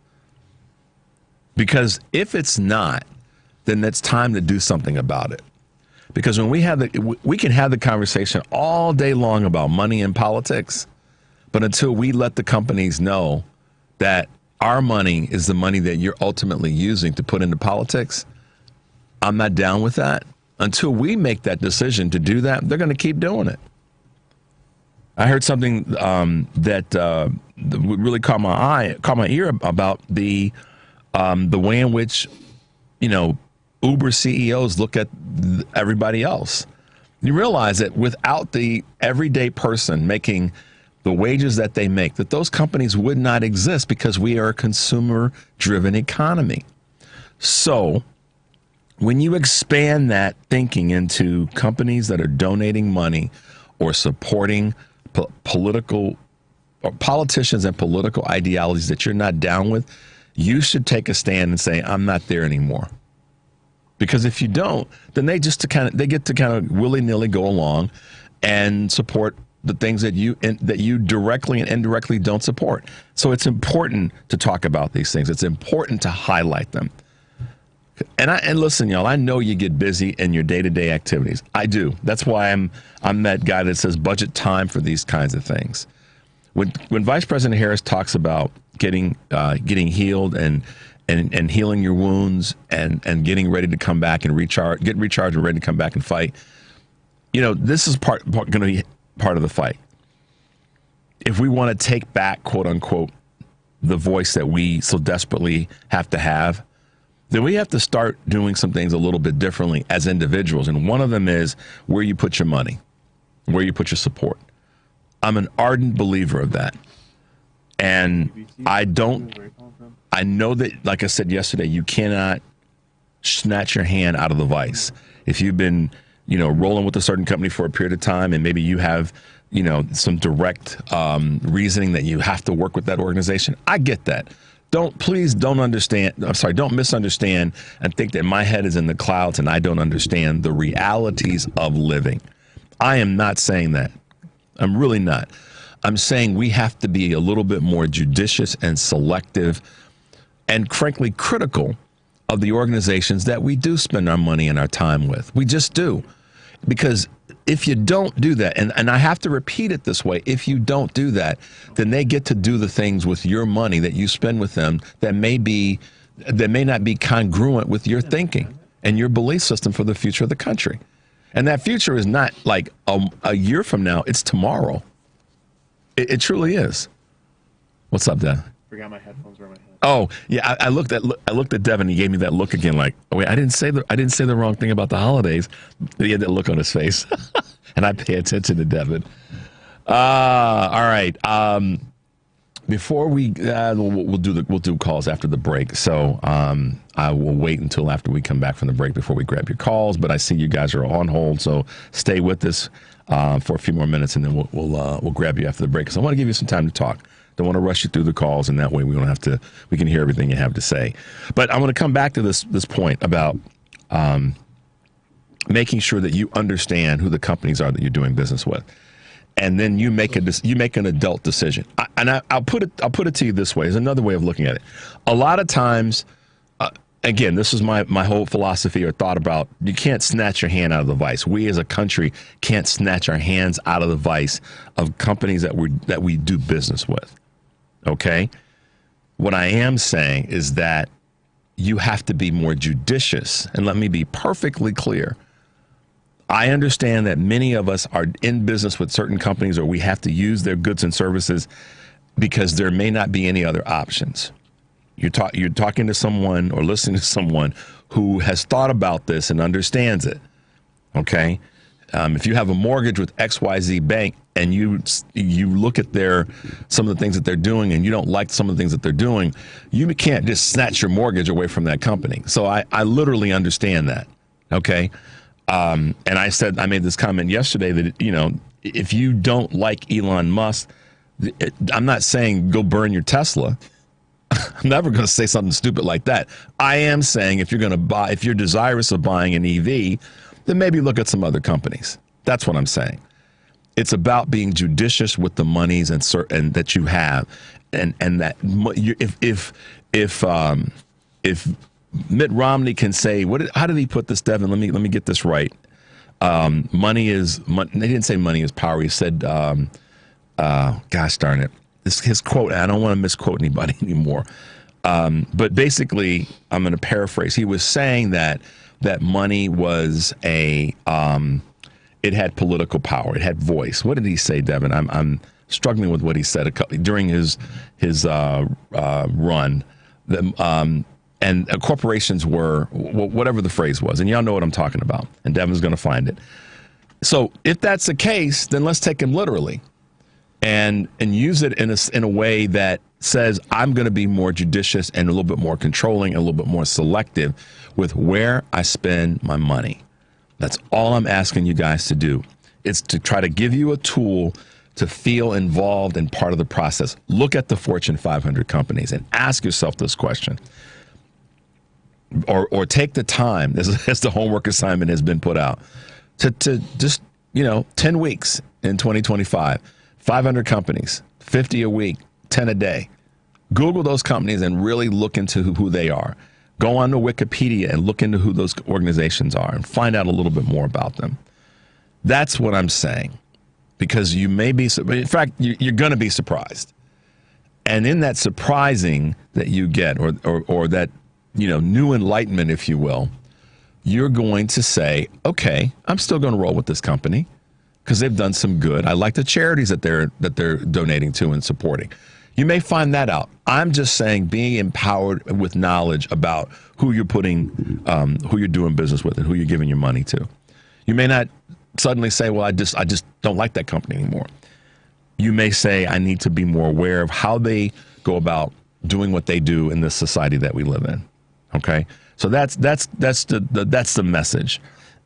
Because if it's not, then it's time to do something about it. Because when we can have the conversation all day long about money and politics, but until we let the companies know that our money is the money that you're ultimately using to put into politics, I'm not down with that. Until we make that decision to do that, they're going to keep doing it. I heard something that really caught my ear about the way in which, Uber CEOs look at everybody else. You realize that without the everyday person making the wages that they make, that those companies would not exist, because we are a consumer-driven economy. So when you expand that thinking into companies that are donating money or supporting political or politicians and political ideologies that you're not down with, you should take a stand and say, I'm not there anymore. Because if you don't, then they get to kind of willy-nilly go along and support the things that you directly and indirectly don't support. So it's important to talk about these things. It's important to highlight them. And listen, y'all, I know you get busy in your day-to-day activities. I do. That's why I'm that guy that says budget time for these kinds of things. When Vice President Harris talks about getting healed and healing your wounds and getting ready to come back and get recharged and ready to come back and fight, this is going to be part of the fight. If we want to take back, quote unquote, the voice that we so desperately have to have, then we have to start doing some things a little bit differently as individuals. And one of them is where you put your money, where you put your support. I'm an ardent believer of that. And I know that, like I said yesterday, you cannot snatch your hand out of the vice. If you've been, rolling with a certain company for a period of time, and maybe you have some direct reasoning that you have to work with that organization. I get that. Don't misunderstand and think that my head is in the clouds and I don't understand the realities of living. I am not saying that. I'm really not. I'm saying we have to be a little bit more judicious and selective and frankly critical of the organizations that we do spend our money and our time with. We just do. Because if you don't do that, and I have to repeat it this way, if you don't do that, then they get to do the things with your money that you spend with them that may not be congruent with your thinking and your belief system for the future of the country. And that future is not like a year from now, it's tomorrow. It truly is. What's up, Dan? Forgot my headphones were in my head. Oh, yeah, I looked at Devin. He gave me that look again, like, oh, wait, I didn't say the wrong thing about the holidays. He had that look on his face, and I pay attention to Devin. All right. Before we we'll do calls after the break. So I will wait until after we come back from the break before we grab your calls. But I see you guys are on hold, so stay with us for a few more minutes, and then we'll grab you after the break because I want to give you some time to talk. Don't want to rush you through the calls, and that way we can hear everything you have to say. But I want to come back to this point about making sure that you understand who the companies are that you're doing business with, and then you make an adult decision. I'll put it to you this way. There's another way of looking at it. A lot of times, again, this is my whole philosophy or thought about you can't snatch your hand out of the vice. We as a country can't snatch our hands out of the vice of companies that we do business with. Okay? What I am saying is that you have to be more judicious. And let me be perfectly clear. I understand that many of us are in business with certain companies or we have to use their goods and services because there may not be any other options. You're talking to someone or listening to someone who has thought about this and understands it. Okay? If you have a mortgage with XYZ Bank and you look at some of the things that they're doing and you don't like some of the things that they're doing, you can't just snatch your mortgage away from that company. So I literally understand that. Okay? And I made this comment yesterday that, if you don't like Elon Musk, I'm not saying go burn your Tesla. I'm never going to say something stupid like that. I am saying if you're desirous of buying an EV, then maybe look at some other companies. That's what I'm saying. It's about being judicious with the monies and that you have, and that if Mitt Romney can say how did he put this, Devin? Let me get this right. Money is. They didn't say money is power. He said, gosh darn it. His quote, I don't want to misquote anybody anymore. But basically, I'm going to paraphrase. He was saying that money was it had political power. It had voice. What did he say, Devin? I'm struggling with what he said during his run. And corporations were whatever the phrase was. And y'all know what I'm talking about. And Devin's going to find it. So if that's the case, then let's take him literally. And use it in a way that says I'm going to be more judicious and a little bit more controlling and a little bit more selective with where I spend my money. That's all I'm asking you guys to do. It's to try to give you a tool to feel involved in part of the process. Look at the Fortune 500 companies and ask yourself this question. Or take the time, as the homework assignment has been put out, to just, 10 weeks in 2025. 500 companies, 50 a week, 10 a day. Google those companies and really look into who they are. Go on to Wikipedia and look into who those organizations are and find out a little bit more about them. That's what I'm saying. Because you may be, in fact, you're going to be surprised. And in that surprising that you get, or that, new enlightenment, if you will, you're going to say, okay, I'm still going to roll with this company. Because they've done some good. I like the charities that they're donating to and supporting. You may find that out. I'm just saying being empowered with knowledge about who you're who you're doing business with and who you're giving your money to. You may not suddenly say, well, I just don't like that company anymore. You may say, I need to be more aware of how they go about doing what they do in this society that we live in. Okay? So that's the message.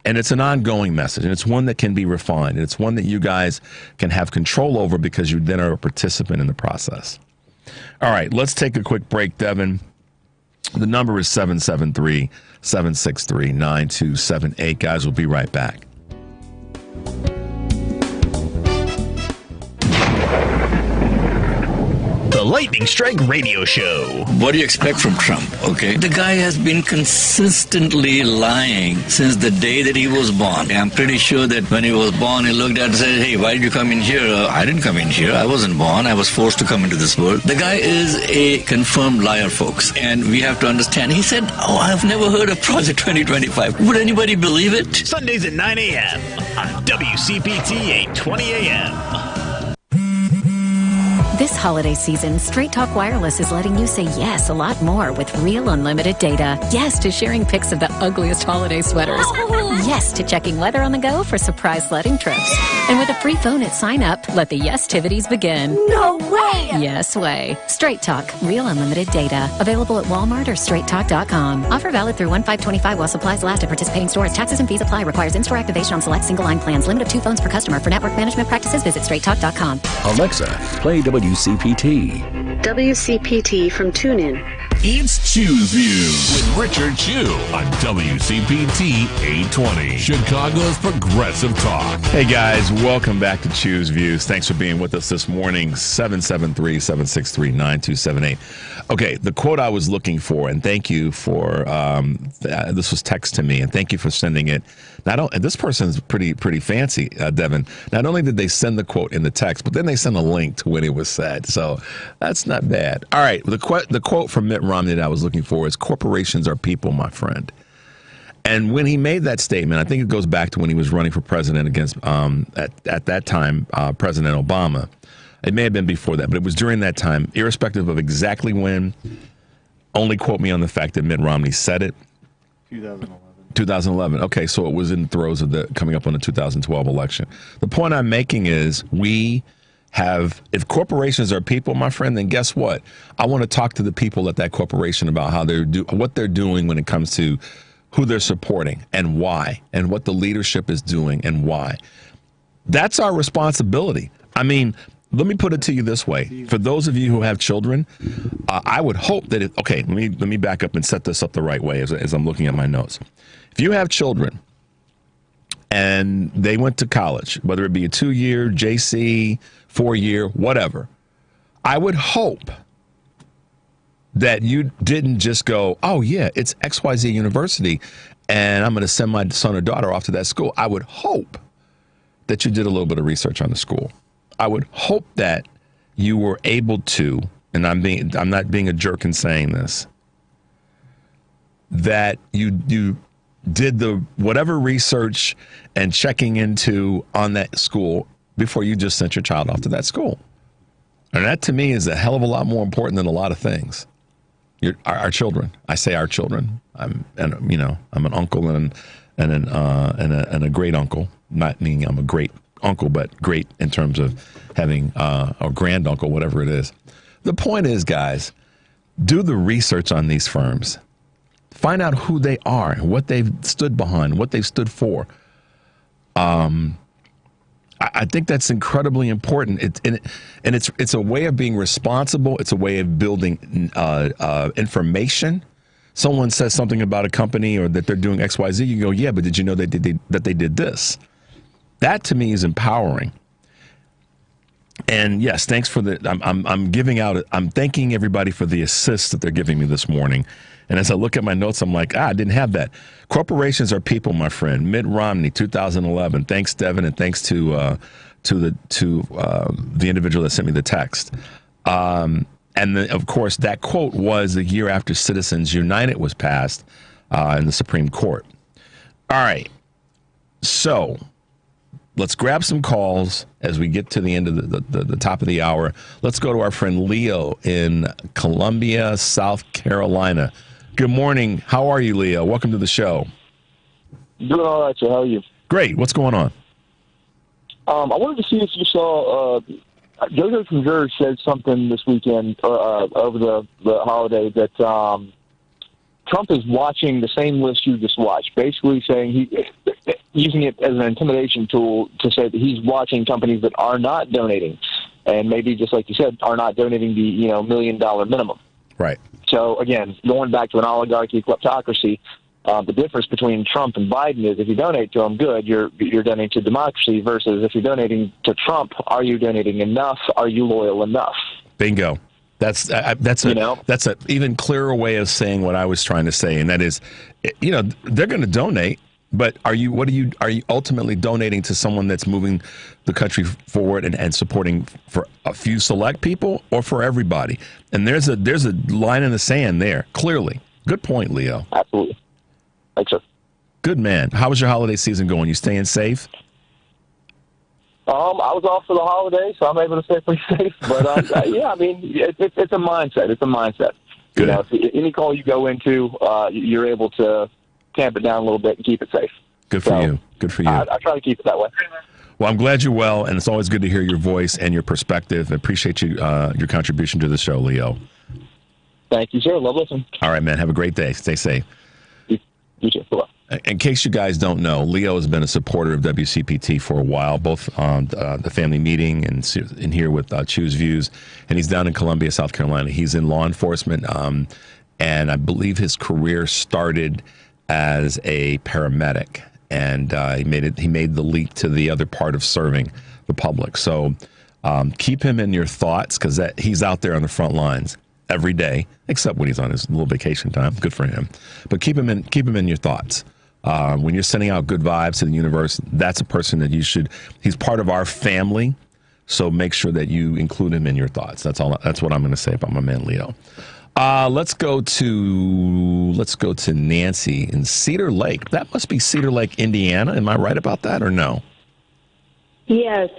And it's an ongoing message, and it's one that can be refined. And it's one that you guys can have control over because you then are a participant in the process. All right, let's take a quick break, Devin. The number is 773-763-9278. Guys, we'll be right back. The Lightning Strike Radio Show. What do you expect from Trump? Okay, the guy has been consistently lying since the day that he was born. I'm pretty sure that when he was born, he looked at and said, "Hey, why did you come in here?" I didn't come in here. I wasn't born. I was forced to come into this world. The guy is a confirmed liar, folks, and we have to understand. He said, "Oh, I've never heard of Project 2025." Would anybody believe it? Sundays at 9 a.m. on WCPT 820 a.m. This holiday season, Straight Talk Wireless is letting you say yes a lot more with real unlimited data. Yes to sharing pics of the ugliest holiday sweaters. Yes to checking weather on the go for surprise sledding trips. And with a free phone at sign up, let the yes-tivities begin. No way! Yes way. Straight Talk, real unlimited data. Available at Walmart or straighttalk.com. Offer valid through 1/5/25 while supplies last at participating stores. Taxes and fees apply. Requires in-store activation on select single-line plans. Limit of 2 phones per customer. For network management practices, visit straighttalk.com. Alexa, play WCPT. WCPT from TuneIn. It's Choose Views with Richard Chew on WCPT 820, Chicago's Progressive Talk. Hey guys, welcome back to Choose Views. Thanks for being with us this morning. 773-763-9278. Okay, the quote I was looking for, and thank you for this was text to me, and thank you for sending it. This person's pretty fancy, Devin. Not only did they send the quote in the text, but then they sent a link to when it was said. So that's not bad. All right, the quote from Mitt Romney that I was looking for is, "Corporations are people, my friend." And when he made that statement, I think it goes back to when he was running for president against, at that time, President Obama. It may have been before that, but it was during that time, irrespective of exactly when. Only quote me on the fact that Mitt Romney said it. 2011. Okay, so it was in the throes of the coming up on the 2012 election. The point I'm making is if corporations are people, my friend, then guess what? I want to talk to the people at that corporation about how what they're doing when it comes to who they're supporting and why, and what the leadership is doing and why. That's our responsibility. I mean, let me put it to you this way. For those of you who have children, I would hope that let me back up and set this up the right way as I'm looking at my notes. If you have children and they went to college, whether it be a 2-year, JC, 4-year, whatever, I would hope that you didn't just go, "Oh yeah, it's XYZ University and I'm going to send my son or daughter off to that school." I would hope that you did a little bit of research on the school. I would hope that you were able to, and I'm not being a jerk in saying this, that you did the whatever research and checking into on that school before you just sent your child off to that school. And that to me is a hell of a lot more important than a lot of things. Our children. I say our children. I'm an uncle and a great uncle. Not meaning I'm a great uncle, but great in terms of having a grand uncle, whatever it is. The point is, guys, do the research on these firms. Find out who they are, what they've stood behind, what they've stood for. I think that's incredibly important. It's a way of being responsible. It's a way of building information. Someone says something about a company or that they're doing XYZ. You go, yeah, but did you know that they did this? That to me is empowering. And yes, thanks for I'm thanking everybody for the assist that they're giving me this morning. And as I look at my notes, I'm like, I didn't have that. Corporations are people, my friend. Mitt Romney, 2011. Thanks, Devin, and thanks to the individual that sent me the text. And then, of course, that quote was the year after Citizens United was passed in the Supreme Court. All right, so let's grab some calls as we get to the end of the top of the hour. Let's go to our friend Leo in Columbia, South Carolina. Good morning. How are you, Leo? Welcome to the show. Doing all right, sir. How are you? Great. What's going on? I wanted to see if you saw JoJo from Jersey said something this weekend over the holiday that Trump is watching the same list you just watched, basically saying using it as an intimidation tool to say that he's watching companies that are not donating, and maybe just like you said, are not donating the $1 million minimum. Right. So again, going back to an oligarchy, kleptocracy, the difference between Trump and Biden is if you donate to him, good, you're donating to democracy. Versus if you're donating to Trump, are you donating enough? Are you loyal enough? Bingo. That's a even clearer way of saying what I was trying to say, and that is, they're going to donate, but are you ultimately donating to someone that's moving the country forward and supporting for a few select people or for everybody? And there's a line in the sand there, clearly. Good point, Leo. Absolutely. Thanks, sir. Good man. How was your holiday season going? You staying safe? I was off for the holidays, so I'm able to stay pretty safe. But yeah, I mean, it's a mindset. It's a mindset. Good. Any call you go into, you're able to tamp it down a little bit and keep it safe. Good for you. Good for you. I try to keep it that way. Well, I'm glad you're well, and it's always good to hear your voice and your perspective. I appreciate you your contribution to the show, Leo. Thank you, sir. Love listening. All right, man. Have a great day. Stay safe. You too. Bye. In case you guys don't know, Leo has been a supporter of WCPT for a while, both on the family meeting and in here with Choose Views. And he's down in Columbia, South Carolina. He's in law enforcement, and I believe his career started as a paramedic. And he made the leap to the other part of serving the public. So keep him in your thoughts, because he's out there on the front lines every day, except when he's on his little vacation time. Good for him. But keep him in your thoughts. When you're sending out good vibes to the universe, that's a person that he's part of our family. So make sure that you include him in your thoughts. That's all. That's what I'm going to say about my man Leo. Let's go to Nancy in Cedar Lake. That must be Cedar Lake, Indiana. Am I right about that or no? Yes.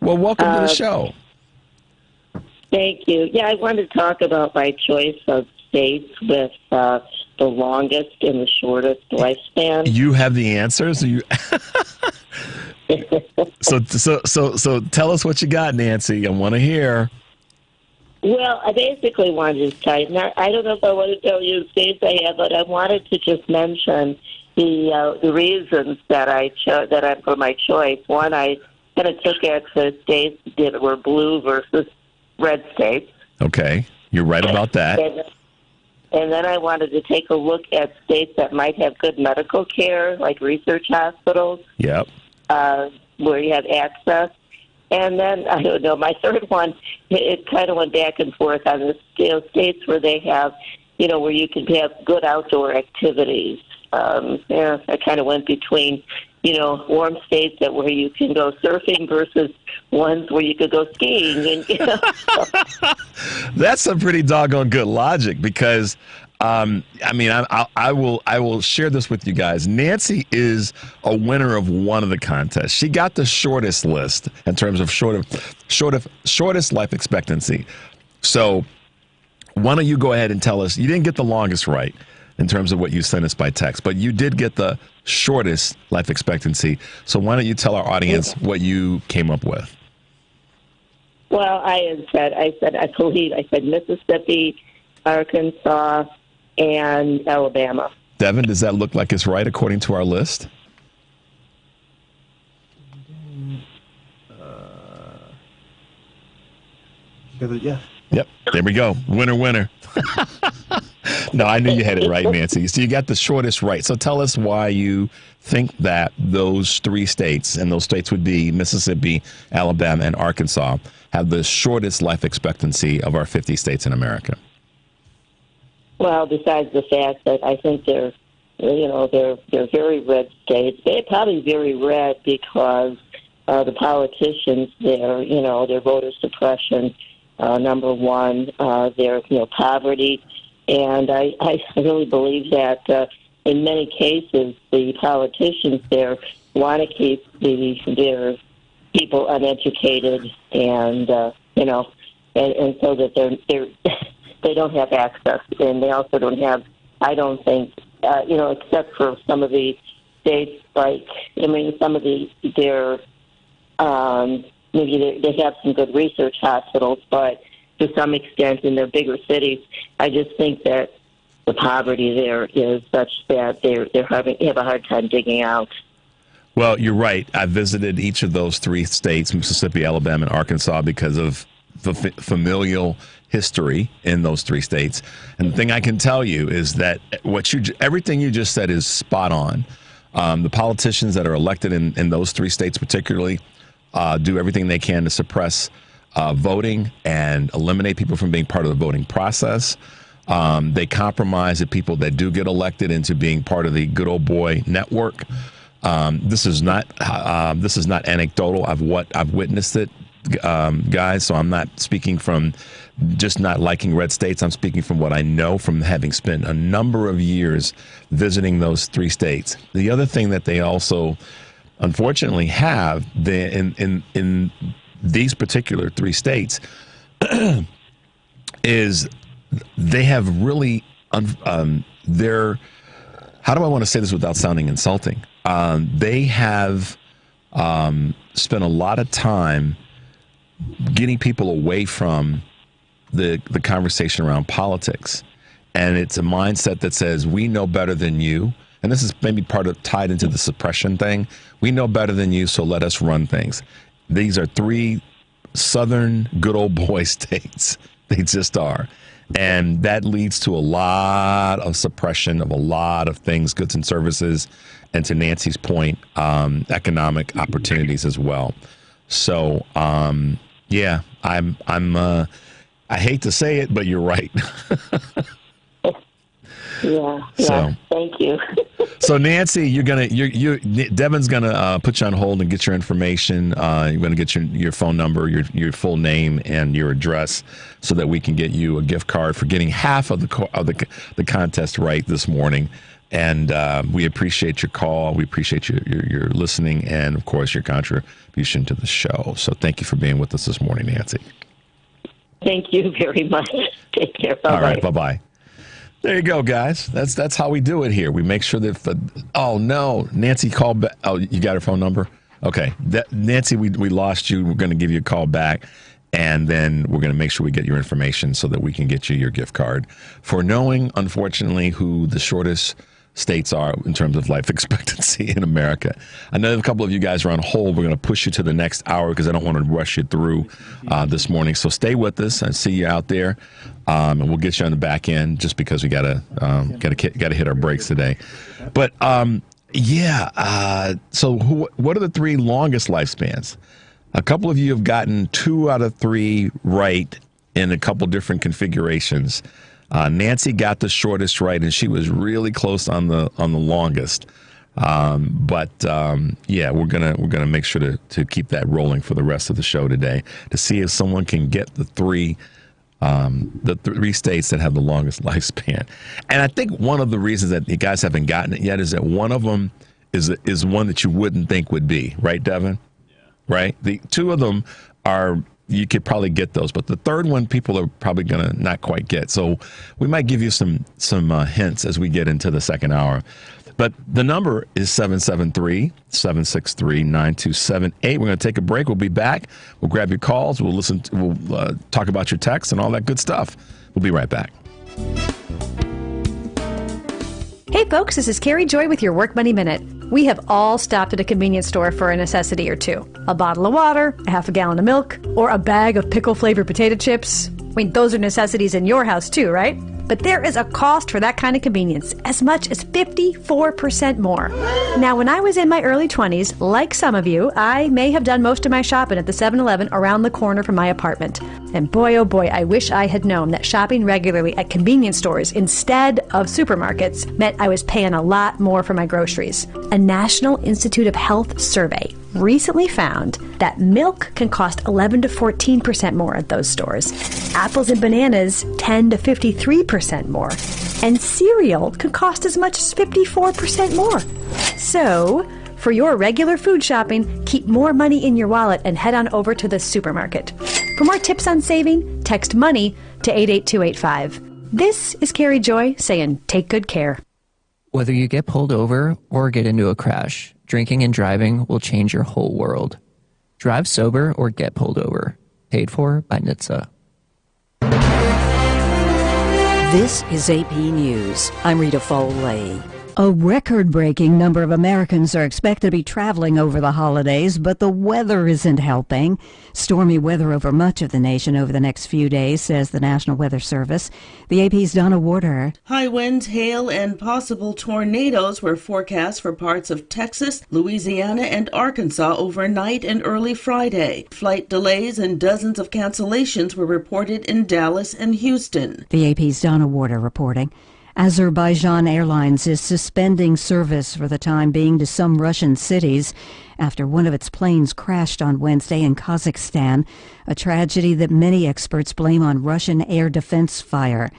Well, welcome to the show. Thank you. Yeah, I wanted to talk about my choice of states with the longest and the shortest lifespan. You have the answers? So tell us what you got, Nancy. I want to hear. Well, I basically wanted to tell you. I don't know if I want to tell you the states I have, but I wanted to just mention the reasons that I chose for my choice. One, I kind of took at the states that were blue versus red states. Okay, you're right about that. And then I wanted to take a look at states that might have good medical care, like research hospitals. Yep. Where you have access. And then, I don't know, my third one, it kind of went back and forth on the states where they have, where you can have good outdoor activities. I kind of went between, warm states where you can go surfing versus ones where you could go skiing. And, That's some pretty doggone good logic, because I will share this with you guys. Nancy is a winner of one of the contests. She got the shortest list in terms of shortest life expectancy. So why don't you go ahead and tell us? You didn't get the longest right in terms of what you sent us by text, but you did get the shortest life expectancy. So why don't you tell our audience what you came up with? Well, I said Mississippi, Arkansas, and Alabama. Devin, does that look like it's right according to our list? Yeah. Yep. There we go. Winner. No, I knew you had it right, Nancy. So you got the shortest right. So tell us why you think that those three states, and those states would be Mississippi, Alabama, and Arkansas, have the shortest life expectancy of our 50 states in America. Well, besides the fact that I think they're very red states. They're probably very red because the politicians there, their voter suppression, number one, their poverty, and I really believe that in many cases the politicians there want to keep their people uneducated, and and so that they don't have access, and they also don't have, I don't think, except for some of the states, some of their maybe they have some good research hospitals, but to some extent in their bigger cities, I just think that the poverty there is such that they have a hard time digging out. Well, you're right. I visited each of those three states, Mississippi, Alabama, and Arkansas, because of the familial history in those three states. And the thing I can tell you is that everything you just said is spot on. The politicians that are elected in those three states particularly do everything they can to suppress voting and eliminate people from being part of the voting process. They compromise the people that do get elected into being part of the good old boy network. This is not anecdotal. I've witnessed it, guys. So I'm not speaking from just not liking red states. I'm speaking from what I know from having spent a number of years visiting those three states. The other thing that they also, unfortunately, have in these particular three states is they have really they're, how do I want to say this without sounding insulting? They have spent a lot of time getting people away from the conversation around politics. And it's a mindset that says, we know better than you. And this is maybe tied into the suppression thing. We know better than you, so let us run things. These are three southern good old boy states. They just are. And that leads to a lot of suppression of a lot of things, goods and services, and to Nancy's point, economic opportunities as well. So, yeah, I hate to say it, but you're right. Yeah. So, thank you. So Nancy, Devin's gonna put you on hold and get your information. You're gonna get your phone number, your full name, and your address, so that we can get you a gift card for getting half of the contest right this morning. And we appreciate your call. We appreciate your listening, and of course your contribution to the show. So thank you for being with us this morning, Nancy. Thank you very much. Take care. Bye-bye. All right. Bye-bye. There you go, guys. That's how we do it here. We make sure that oh no, Nancy called back. Oh, you got her phone number? Okay. Nancy, we lost you. We're going to give you a call back, and then we're going to make sure we get your information so that we can get you your gift card for knowing, unfortunately, who the shortest states are in terms of life expectancy in America. I know a couple of you guys are on hold. We're going to push you to the next hour because I don't want to rush you through this morning. So stay with us. I see you out there, and we'll get you on the back end just because we gotta hit our breaks today. But so what are the three longest lifespans? A couple of you have gotten 2 out of 3 right in a couple different configurations. Nancy got the shortest right, and she was really close on the longest. But we're gonna make sure to keep that rolling for the rest of the show today to see if someone can get the three states that have the longest lifespan. And I think one of the reasons that you guys haven't gotten it yet is that one of them is one that you wouldn't think would be, right, Devin? Yeah. Right. The 2 of them are. You could probably get those, but the third one people are probably going to not quite get. So we might give you some hints as we get into the second hour. But the number is 773-763-9278. We're going to take a break. We'll be back. We'll grab your calls. We'll talk about your texts and all that good stuff. We'll be right back. Hey folks, this is Carrie Joy with your Work Money Minute. We have all stopped at a convenience store for a necessity or two. A bottle of water, a half a gallon of milk, or a bag of pickle-flavored potato chips. I mean, those are necessities in your house too, right? But there is a cost for that kind of convenience, as much as 54% more. Now, when I was in my early 20s, like some of you, I may have done most of my shopping at the 7-Eleven around the corner from my apartment. And boy, oh boy, I wish I had known that shopping regularly at convenience stores instead of supermarkets meant I was paying a lot more for my groceries. A National Institute of Health survey recently found that milk can cost 11 to 14% more at those stores. Apples and bananas 10 to 53% more. And cereal can cost as much as 54% more. So, for your regular food shopping, keep more money in your wallet and head on over to the supermarket. For more tips on saving, text MONEY to 88285. This is Carrie Joy saying take good care. Whether you get pulled over or get into a crash, drinking and driving will change your whole world. Drive sober or get pulled over. Paid for by NHTSA. This is AP News. I'm Rita Foley. A record-breaking number of Americans are expected to be traveling over the holidays, but the weather isn't helping. Stormy weather over much of the nation over the next few days, says the National Weather Service. The AP's Donna Warder. High winds, hail, and possible tornadoes were forecast for parts of Texas, Louisiana, and Arkansas overnight and early Friday. Flight delays and dozens of cancellations were reported in Dallas and Houston. The AP's Donna Warder reporting. Azerbaijan Airlines is suspending service for the time being to some Russian cities after one of its planes crashed on Wednesday in Kazakhstan, a tragedy that many experts blame on Russian air defense fire.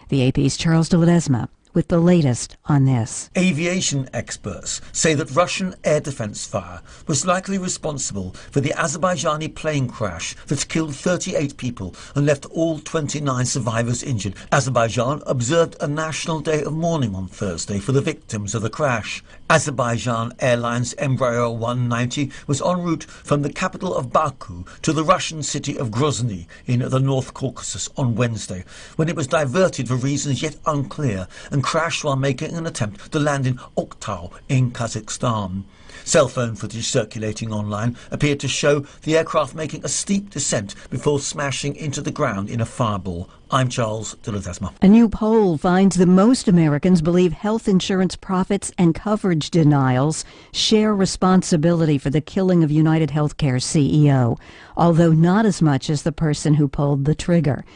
The AP's Charles de Ledesma with the latest on this. Aviation experts say that Russian air defense fire was likely responsible for the Azerbaijani plane crash that killed 38 people and left all 29 survivors injured. Azerbaijan observed a national day of mourning on Thursday for the victims of the crash. Azerbaijan Airlines Embraer 190 was en route from the capital of Baku to the Russian city of Grozny in the North Caucasus on Wednesday, when it was diverted for reasons yet unclear and crashed while making an attempt to land in Oktau in Kazakhstan. Cell phone footage circulating online appeared to show the aircraft making a steep descent before smashing into the ground in a fireball. I'm Charles de Ledesma. A new poll finds that most Americans believe health insurance profits and coverage denials share responsibility for the killing of United Healthcare's CEO, although not as much as the person who pulled the trigger.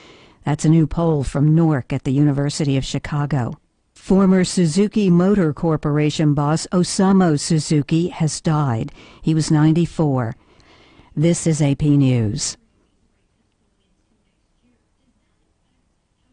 That's a new poll from Newark at the University of Chicago. Former Suzuki Motor Corporation boss Osamu Suzuki has died. He was 94. This is AP News.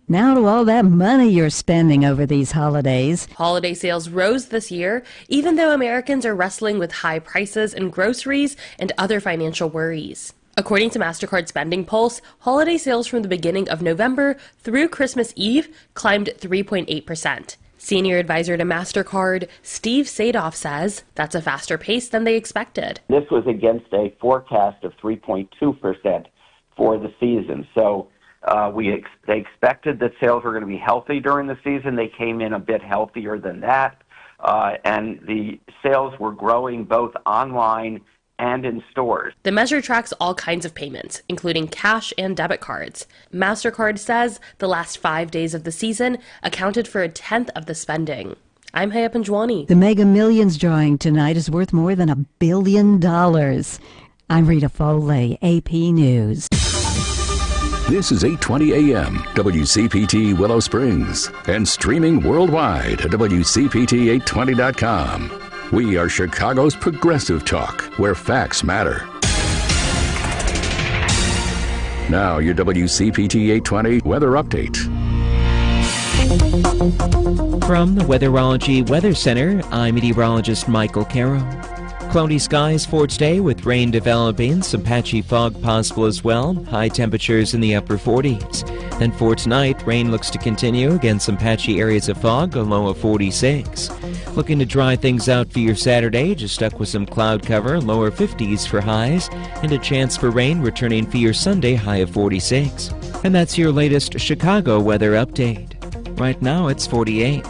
Now to all that money you're spending over these holidays. Holiday sales rose this year, even though Americans are wrestling with high prices in groceries and other financial worries. According to MasterCard Spending Pulse, holiday sales from the beginning of November through Christmas Eve climbed 3.8%. Senior advisor to MasterCard, Steve Sadoff, says that's a faster pace than they expected. This was against a forecast of 3.2% for the season. So they expected that sales were going to be healthy during the season. They came in a bit healthier than that. And the sales were growing both online and in stores. The measure tracks all kinds of payments, including cash and debit cards. MasterCard says the last 5 days of the season accounted for 1/10 of the spending. I'm Haya Panjwani. The Mega Millions drawing tonight is worth more than $1 billion. I'm Rita Foley, AP News. This is 8:20 a.m. WCPT Willow Springs and streaming worldwide at WCPT820.com. We are Chicago's progressive talk, where facts matter. Now, your WCPT 820 weather update. From the Weatherology Weather Center, I'm meteorologist Michael Caro. Cloudy skies for today with rain developing, some patchy fog possible as well, high temperatures in the upper 40s. Then for tonight, rain looks to continue, again some patchy areas of fog, a low of 46. Looking to dry things out for your Saturday, just stuck with some cloud cover, lower 50s for highs, and a chance for rain returning for your Sunday, high of 46. And that's your latest Chicago weather update. Right now it's 48.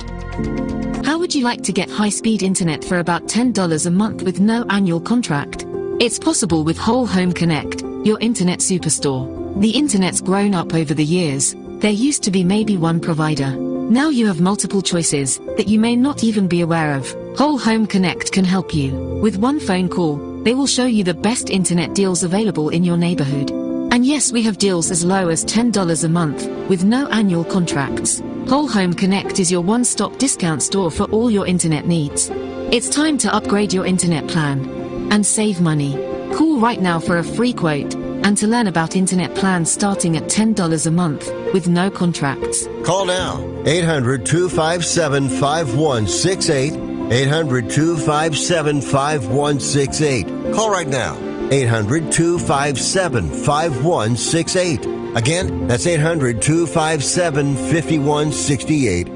How would you like to get high-speed internet for about $10 a month with no annual contract? It's possible with Whole Home Connect, your internet superstore. The internet's grown up over the years. There used to be maybe one provider. Now you have multiple choices that you may not even be aware of. Whole Home Connect can help you. With one phone call, they will show you the best internet deals available in your neighborhood. And yes, we have deals as low as $10 a month, with no annual contracts. Whole Home Connect is your one-stop discount store for all your internet needs. It's time to upgrade your internet plan and save money. Call right now for a free quote and to learn about internet plans starting at $10 a month with no contracts. Call now, 800-257-5168, 800-257-5168. Call right now, 800-257-5168. Again, that's 800-257-5168.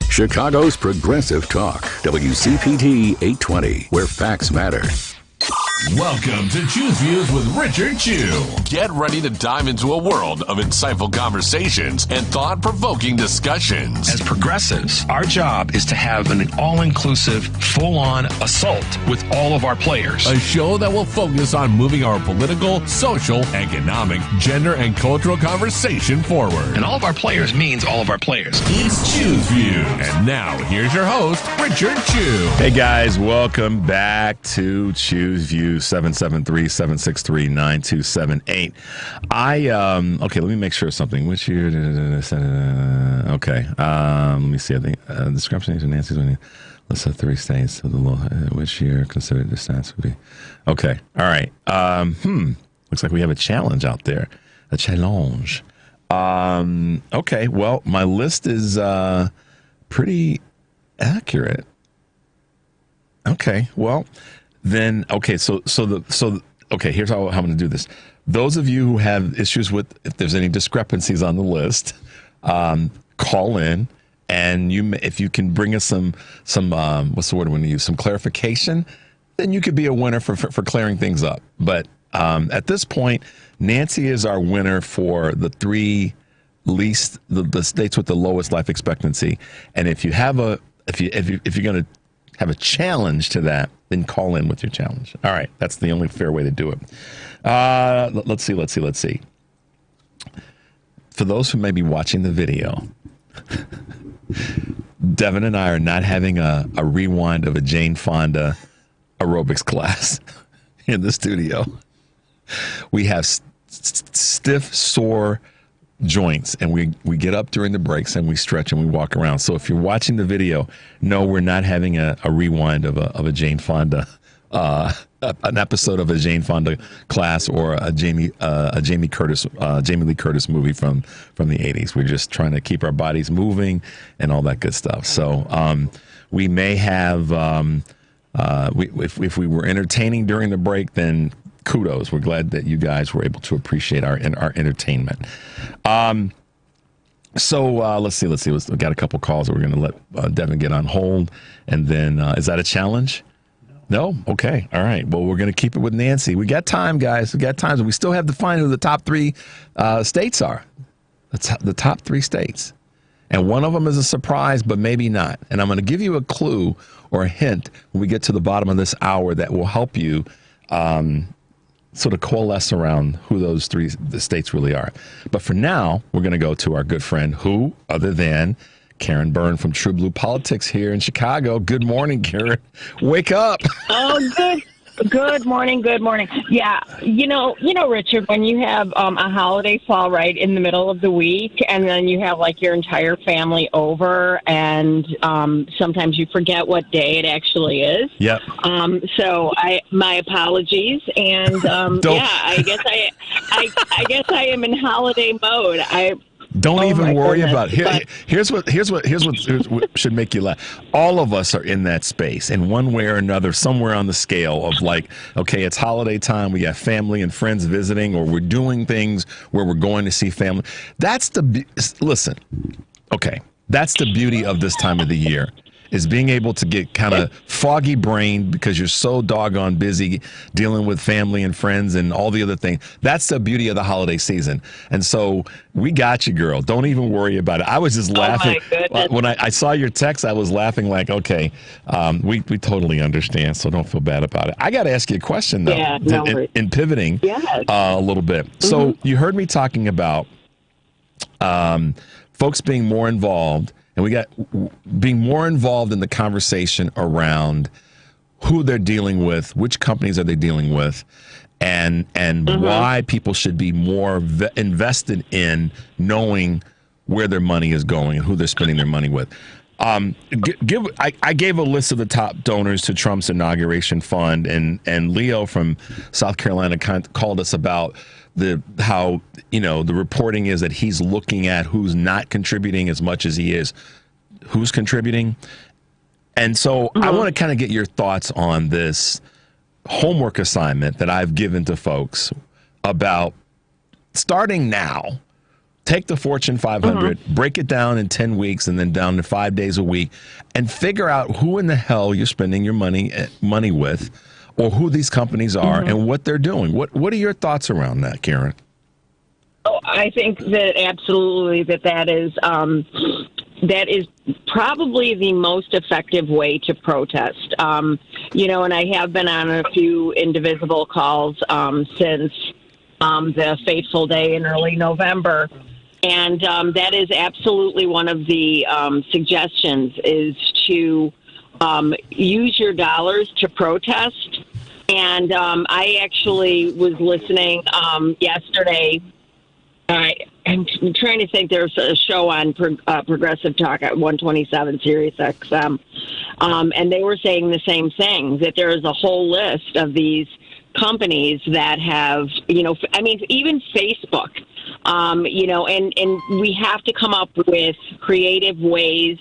Chicago's progressive talk, WCPT 820, where facts matter. Welcome to Choose Views with Richard Chew. Get ready to dive into a world of insightful conversations and thought-provoking discussions. As progressives, our job is to have an all-inclusive, full-on assault with all of our players. A show that will focus on moving our political, social, economic, gender, and cultural conversation forward. And all of our players means all of our players. It's Choose Views. And now, here's your host, Richard Chew. Hey guys, welcome back to Choose Views. 773-763-9278. Okay, let me make sure of something. Which year? Okay, let me see. I think discrepancies in Nancy's winning. Let's have 3 states. So which year considered the stats would be? Okay, all right. Looks like we have a challenge out there. A challenge. Okay, well, my list is pretty accurate. Okay, well. Then, okay, so here's how I'm going to do this. Those of you who have issues with, if there's any discrepancies on the list, call in, and if you can bring us some what's the word I'm going to use, some clarification, then you could be a winner for clearing things up. But at this point, Nancy is our winner for the 3 least, the states with the lowest life expectancy. And if you have if you're going to have a challenge to that, then call in with your challenge. All right, that's the only fair way to do it. Let's see. For those who may be watching the video, Devin and I are not having a rewind of a Jane Fonda aerobics class in the studio. We have stiff, sore joints, and we get up during the breaks and we stretch and we walk around. So if you're watching the video, no, we're not having a rewind of a Jane Fonda, an episode of a Jane Fonda class or a Jamie Lee Curtis movie from the 80s. We're just trying to keep our bodies moving and all that good stuff. So we may have, if we were entertaining during the break, then kudos. We're glad that you guys were able to appreciate our entertainment. So let's see. We've got a couple calls that we're going to let Devin get on hold. And then, is that a challenge? No? Okay. All right. Well, we're going to keep it with Nancy. We got time, guys. We got time. And we still have to find who the top 3 states are. The top 3 states. And one of them is a surprise, but maybe not. And I'm going to give you a clue or a hint when we get to the bottom of this hour that will help you sort of coalesce around who those 3 states really are. But for now, we're going to go to our good friend, who, other than Karen Byrne from TruBlue Politics here in Chicago. Good morning, Karen. Wake up. Oh, good. Good morning. Good morning. Yeah. You know, Richard, when you have a holiday fall right in the middle of the week, and then you have like your entire family over, and sometimes you forget what day it actually is. Yep. So my apologies, and I guess I am in holiday mode. Don't even worry about it. Here's what should make you laugh. All of us are in that space in one way or another, somewhere on the scale of like, okay, it's holiday time. We got family and friends visiting, or we're doing things where we're going to see family. That's the beauty of this time of the year, is being able to get kind of foggy brained because you're so doggone busy dealing with family and friends and all the other things. That's the beauty of the holiday season. And so we got you, girl. Don't even worry about it. I was just laughing. When I saw your text, I was laughing like, okay, we totally understand, so don't feel bad about it. I got to ask you a question, though, in pivoting a little bit. Mm-hmm. So you heard me talking about folks being more involved. And we got being more involved in the conversation around who they're dealing with, which companies are they dealing with, and why people should be more invested in knowing where their money is going and who they're spending their money with. I gave a list of the top donors to Trump's inauguration fund, and Leo from South Carolina called us about how the reporting is that he's looking at who's not contributing as much as he is who's contributing. And so I want to kind of get your thoughts on this homework assignment that I've given to folks about starting now. Take the Fortune 500, break it down in 10 weeks and then down to 5 days a week, and figure out who in the hell you're spending your money with or who these companies are and what they're doing. What are your thoughts around that, Karen? Oh, I think that absolutely that is probably the most effective way to protest. And I have been on a few indivisible calls since the fateful day in early November. And that is absolutely one of the suggestions, is to use your dollars to protest. And I actually was listening yesterday. I'm trying to think. There's a show on Progressive Talk at 127 Sirius XM, and they were saying the same thing, that there is a whole list of these companies that have, even Facebook, and we have to come up with creative ways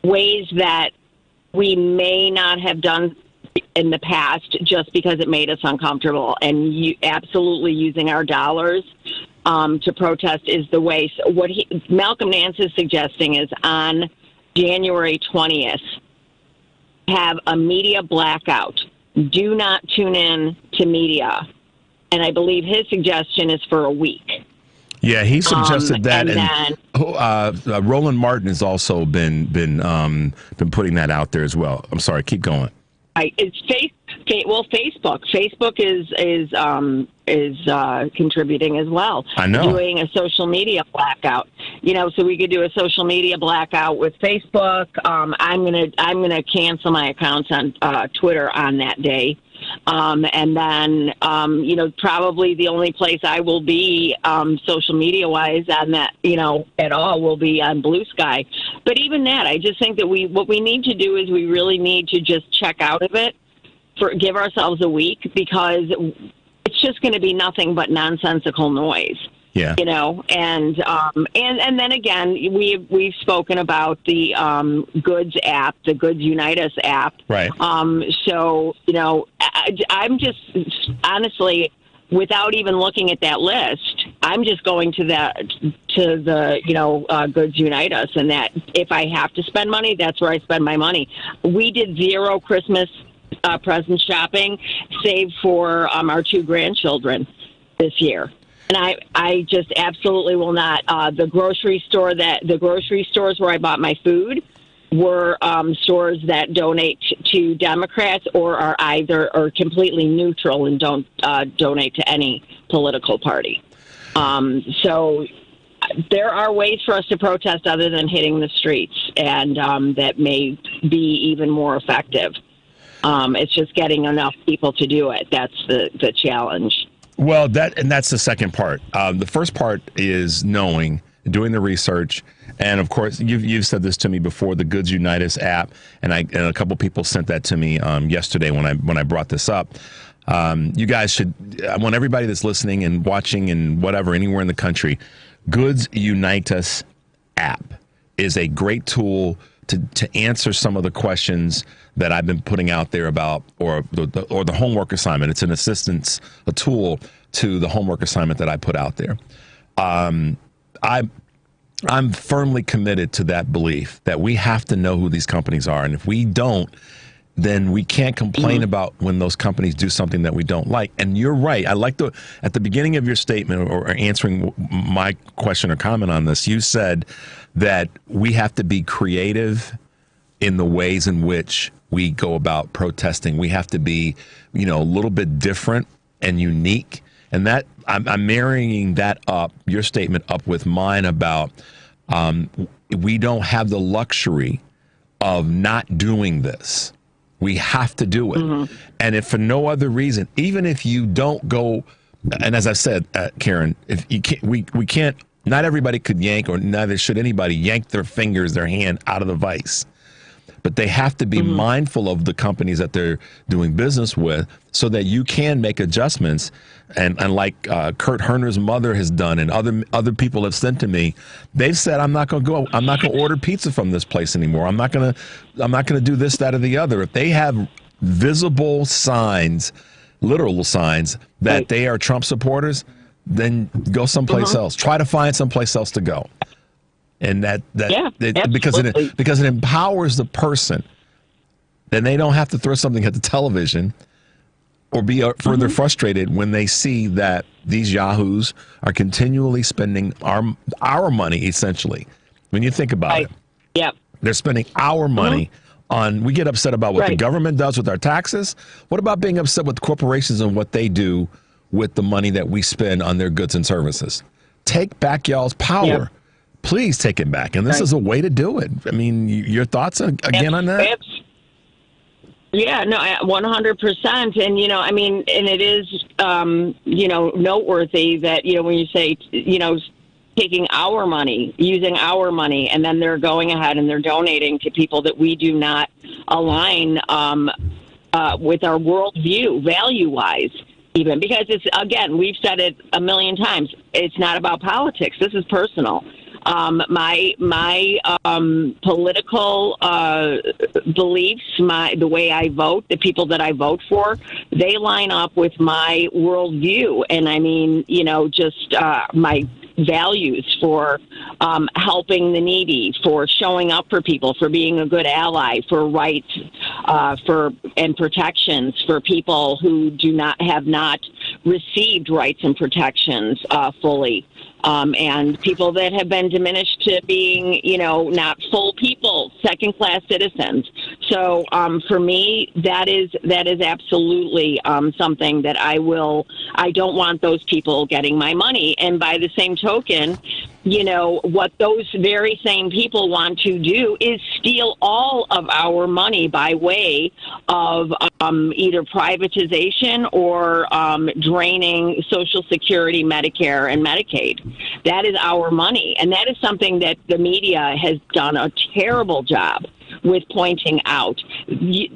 that we may not have done in the past just because it made us uncomfortable, and absolutely using our dollars to protest is the way. So what Malcolm Nance is suggesting is on January 20th, have a media blackout. Do not tune in to media. And I believe his suggestion is for a week. Yeah, he suggested that, and Roland Martin has also been putting that out there as well. I'm sorry, keep going. It's Facebook. Facebook is contributing as well. I know. Doing a social media blackout. So we could do a social media blackout with Facebook. I'm gonna cancel my accounts on Twitter on that day. And then, probably the only place I will be social media wise on that, at all will be on Blue Sky. But even that, I just think that what we need to do is we really need to just check out of it, give ourselves a week, because it's just going to be nothing but nonsensical noise. Yeah. And then again, we've spoken about the Goods app, the Goods Unite Us app. Right. So, I'm just honestly, without even looking at that list, I'm just going to the Goods Unite Us, and that if I have to spend money, that's where I spend my money. We did zero Christmas present shopping, save for our 2 grandchildren this year. And I just absolutely will not. The grocery stores where I bought my food were stores that donate to Democrats or are completely neutral and don't donate to any political party. So there are ways for us to protest other than hitting the streets, and that may be even more effective. It's just getting enough people to do it. That's the challenge. Well, that's the second part. The first part is knowing, doing the research, and of course, you've said this to me before. The Goods Unite Us app, and a couple people sent that to me yesterday when I brought this up. You guys should. I want everybody that's listening and watching and whatever, anywhere in the country, Goods Unite Us app is a great tool to answer some of the questions that I've been putting out there about, or the homework assignment. It's an assistance, a tool to the homework assignment that I put out there. I'm firmly committed to that belief that we have to know who these companies are, and if we don't, then we can't complain about when those companies do something that we don't like. And you're right. I like at the beginning of your statement, or answering my question or comment on this, you said that we have to be creative in the ways in which we go about protesting. We have to be, a little bit different and unique. And that I'm marrying that up, your statement up, with mine about we don't have the luxury of not doing this. We have to do it. And if for no other reason, even if you don't go, and as I said, Karen, if you can't, we can't, not everybody could yank, or neither should anybody yank their hand out of the vice. But they have to be mindful of the companies that they're doing business with, so that you can make adjustments. And like Kurt Herner's mother has done, and other people have sent to me, they've said, I'm not going to order pizza from this place anymore. I'm not going to do this, that, or the other. If they have visible signs, literal signs that they are Trump supporters, then go someplace else. Try to find someplace else to go. And because it empowers the person. Then they don't have to throw something at the television. or be further frustrated when they see that these yahoos are continually spending our money, essentially. When you think about it, they're spending our money on. We get upset about what the government does with our taxes. What about being upset with corporations and what they do with the money that we spend on their goods and services? Take back y'all's power. Please take it back. And this is a way to do it. I mean, your thoughts again on that? Yeah, no, 100%. And, you know, I mean, and it is, you know, noteworthy that, you know, when you say, you know, taking our money, using our money, and then they're going ahead and they're donating to people that we do not align with our worldview, value-wise, even. Because it's, again, we've said it a million times, it's not about politics. This is personal. My political beliefs, the way I vote, the people that I vote for, they line up with my worldview. And I mean, you know, just my values for helping the needy, for showing up for people, for being a good ally, for rights, and protections for people who have not received rights and protections fully. And people that have been diminished to being, you know, not full people, second-class citizens. So for me, that is absolutely something that I don't want those people getting my money. And by the same token, you know, what those very same people want to do is steal all of our money by way of either privatization or draining Social Security, Medicare, and Medicaid. That is our money. And that is something that the media has done a terrible job with pointing out.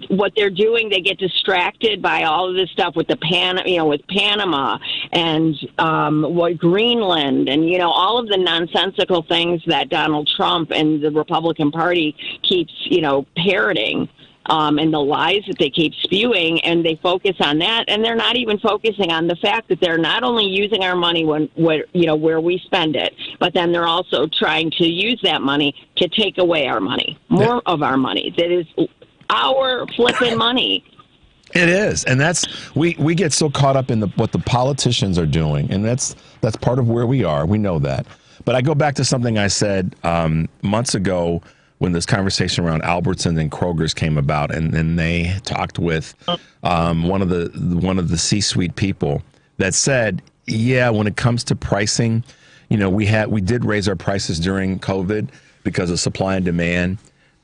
What they're doing, they get distracted by all of this stuff with with Panama and what Greenland and, you know, all of the nonsensical things that Donald Trump and the Republican Party keeps, you know, parroting. And the lies that they keep spewing, and they focus on that, and they're not even focusing on the fact that they're not only using our money where we spend it, but then they're also trying to use that money to take away our money, more of our money. That is our flipping money. It is, and we get so caught up in what the politicians are doing, and that's part of where we are. We know that, but I go back to something I said months ago, when this conversation around Albertsons and Kroger's came about, and then they talked with one of the C-suite people that said, yeah, when it comes to pricing, you know, we did raise our prices during COVID because of supply and demand,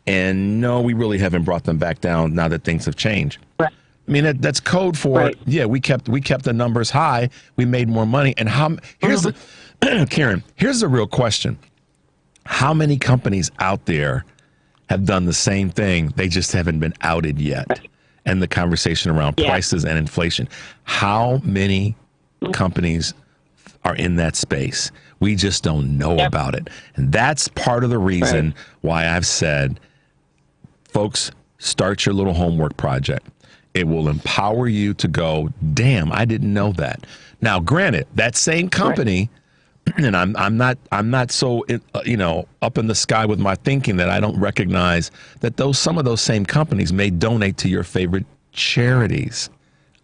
and no, we really haven't brought them back down now that things have changed. Right. I mean, that's code for we kept the numbers high, we made more money, and Karen, here's the real question. How many companies out there have done the same thing? They just haven't been outed yet. Right. And the conversation around prices and inflation. How many companies are in that space? We just don't know about it. And that's part of the reason why I've said, folks, start your little homework project. It will empower you to go, damn, I didn't know that. Now, granted, that same company, and I'm not so up in the sky with my thinking that I don't recognize that some of those same companies may donate to your favorite charities.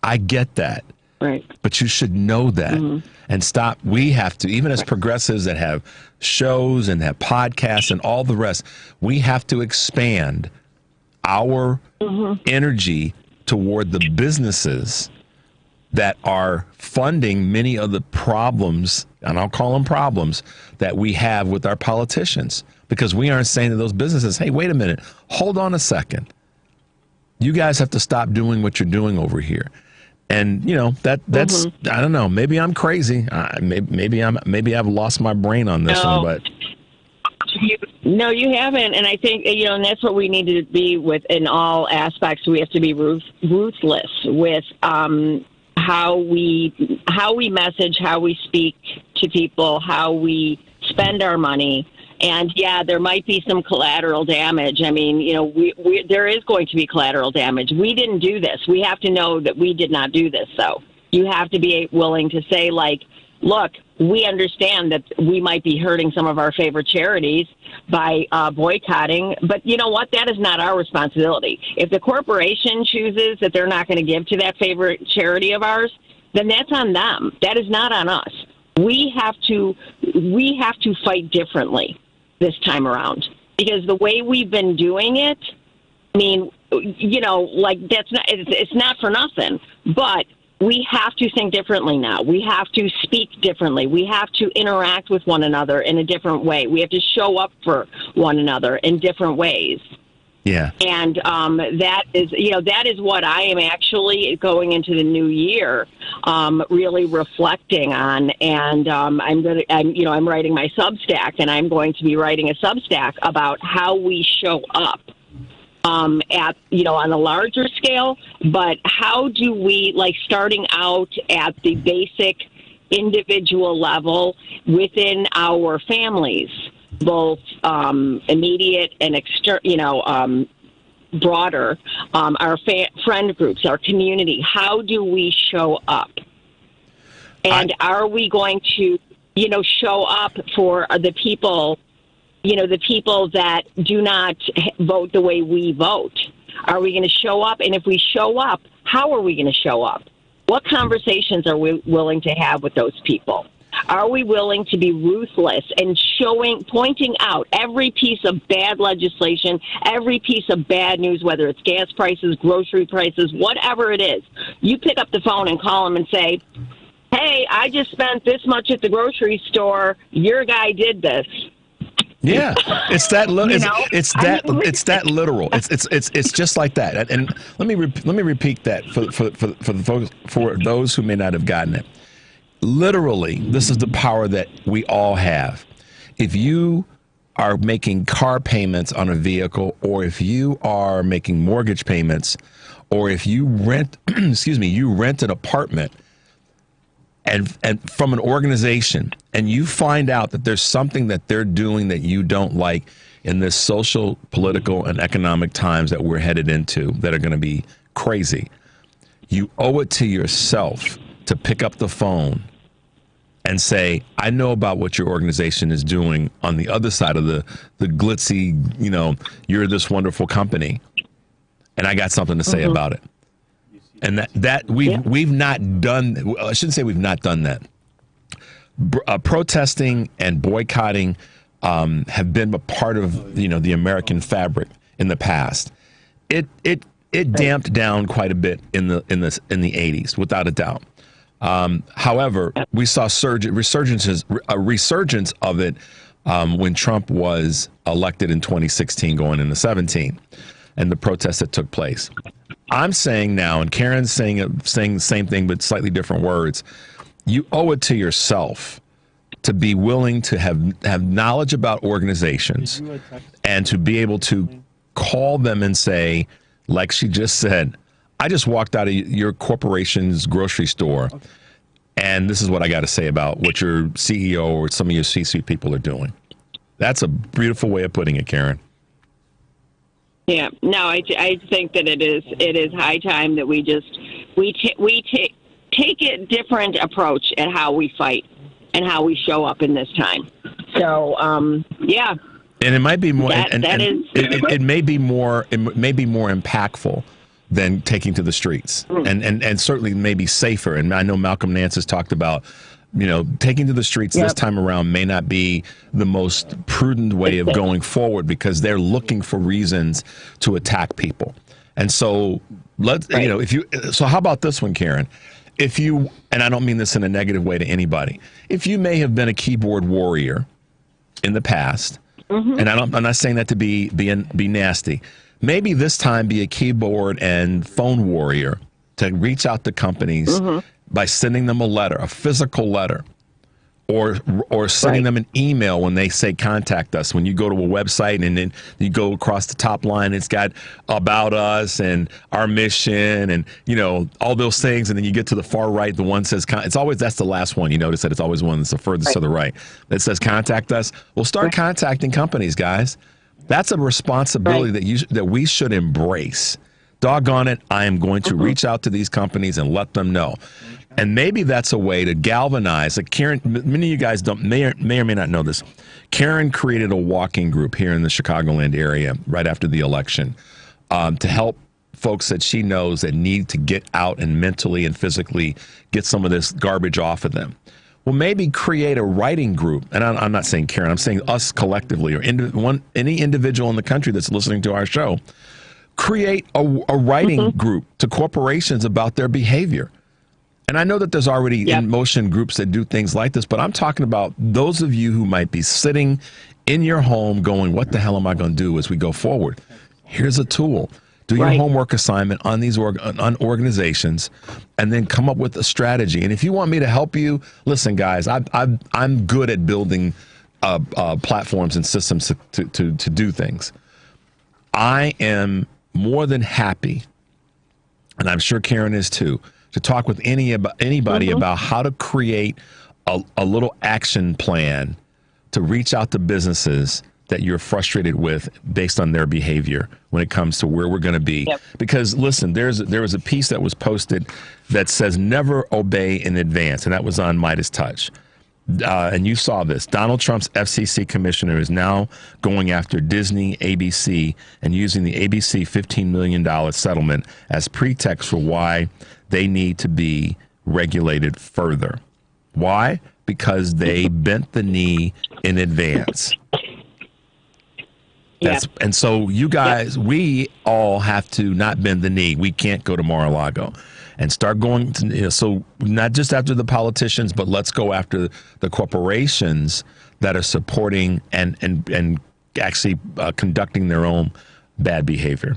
I get that, right? But you should know that and stop. We have to, even as progressives that have shows and have podcasts and all the rest, we have to expand our energy toward the businesses that are funding many of the problems, and I'll call them problems, that we have with our politicians. Because we aren't saying to those businesses, hey, wait a minute, hold on a second. You guys have to stop doing what you're doing over here. And, you know, that's I don't know, maybe I'm crazy. Maybe I've lost my brain on this one, but... No, you haven't. And I think, you know, and that's what we need to be with in all aspects. We have to be ruthless with... how we message, how we speak to people, how we spend our money. And yeah, there might be some collateral damage. I mean, you know, there is going to be collateral damage. We didn't do this. We have to know that we did not do this, though. You have to be willing to say, like, look, we understand that we might be hurting some of our favorite charities by boycotting, but you know what? That is not our responsibility. If the corporation chooses that they're not going to give to that favorite charity of ours, then that's on them. That is not on us. We have to fight differently this time around, because the way we've been doing it, I mean, you know, like it's not for nothing, but we have to think differently now. We have to speak differently. We have to interact with one another in a different way. We have to show up for one another in different ways. Yeah. And that is what I am actually going into the new year really reflecting on. And I'm writing my Substack, and I'm going to be writing a Substack about how we show up on a larger scale. But how do we, like, starting out at the basic individual level within our families, both immediate and broader, our friend groups, our community. How do we show up? And are we going to, show up for the people, the people that do not vote the way we vote? Are we going to show up? And if we show up, how are we going to show up? What conversations are we willing to have with those people? Are we willing to be ruthless and pointing out every piece of bad legislation, every piece of bad news, whether it's gas prices, grocery prices, whatever it is? You pick up the phone and call them and say, hey, I just spent this much at the grocery store. Your guy did this. Yeah, it's that. It's that literal. It's just like that. And let me repeat that for those who may not have gotten it. Literally, this is the power that we all have. If you are making car payments on a vehicle, or if you are making mortgage payments, or if you rent, you rent an apartment and from an organization, and you find out that there's something that they're doing that you don't like in this social, political, and economic times that we're headed into that are going to be crazy, you owe it to yourself to pick up the phone and say, I know about what your organization is doing on the other side of the glitzy, you're this wonderful company, and I got something to say about it. And that we've not done, I shouldn't say we've not done that. Protesting and boycotting have been a part of, the American fabric in the past. It damped down quite a bit in the 80s, without a doubt. However, we saw a resurgence of it when Trump was elected in 2016, going into 17, and the protests that took place. I'm saying now, and Karen's saying the same thing but slightly different words, you owe it to yourself to be willing to have knowledge about organizations and to be able to call them and say, like she just said, I just walked out of your corporation's grocery store, and this is what I got to say about what your CEO or some of your C-suite people are doing. That's a beautiful way of putting it, Karen. Yeah, no, I think that it is high time that we take a different approach at how we fight and how we show up in this time. So, yeah. And it might be more. It may be more impactful than taking to the streets, and certainly maybe safer. And I know Malcolm Nance has talked about, taking to the streets this time around may not be the most prudent way of going forward, because they're looking for reasons to attack people. And so so how about this one, Karen? If you, and I don't mean this in a negative way to anybody, if you may have been a keyboard warrior in the past, and I'm not saying that to be nasty, maybe this time be a keyboard and phone warrior to reach out to companies by sending them a letter, a physical letter, or sending them an email when they say contact us. When you go to a website and then you go across the top line, it's got about us and our mission and all those things, and then you get to the far right, the one says that's the last one. You notice that it's always one that's the furthest to the right that says contact us. Well, start contacting companies, guys. That's a responsibility that we should embrace, doggone it, I am going to reach out to these companies and let them know. And maybe that's a way to galvanize. Like Karen, many of you guys may or may not know this. Karen created a walking group here in the Chicagoland area right after the election to help folks that she knows that need to get out and mentally and physically get some of this garbage off of them. Well, maybe create a writing group. And I'm not saying Karen, I'm saying us collectively or any individual in the country that's listening to our show. Create a writing group to corporations about their behavior. And I know that there's already in motion groups that do things like this, but I'm talking about those of you who might be sitting in your home going, what the hell am I going to do as we go forward? Here's a tool. Do your homework assignment on these on organizations and then come up with a strategy. And if you want me to help you, listen, guys, I'm good at building platforms and systems to do things. I am more than happy, and I'm sure Karen is too, to talk with anybody about how to create a little action plan to reach out to businesses that you're frustrated with based on their behavior when it comes to where we're going to be. Because listen, there was a piece that was posted that says never obey in advance, and that was on Midas Touch. And you saw this. Donald Trump's FCC commissioner is now going after Disney, ABC, and using the ABC $15 million settlement as pretext for why they need to be regulated further. Why? Because they bent the knee in advance. And so you guys, we all have to not bend the knee. We can't go to Mar-a-Lago and start going to, so not just after the politicians, but let's go after the corporations that are supporting and actually conducting their own bad behavior.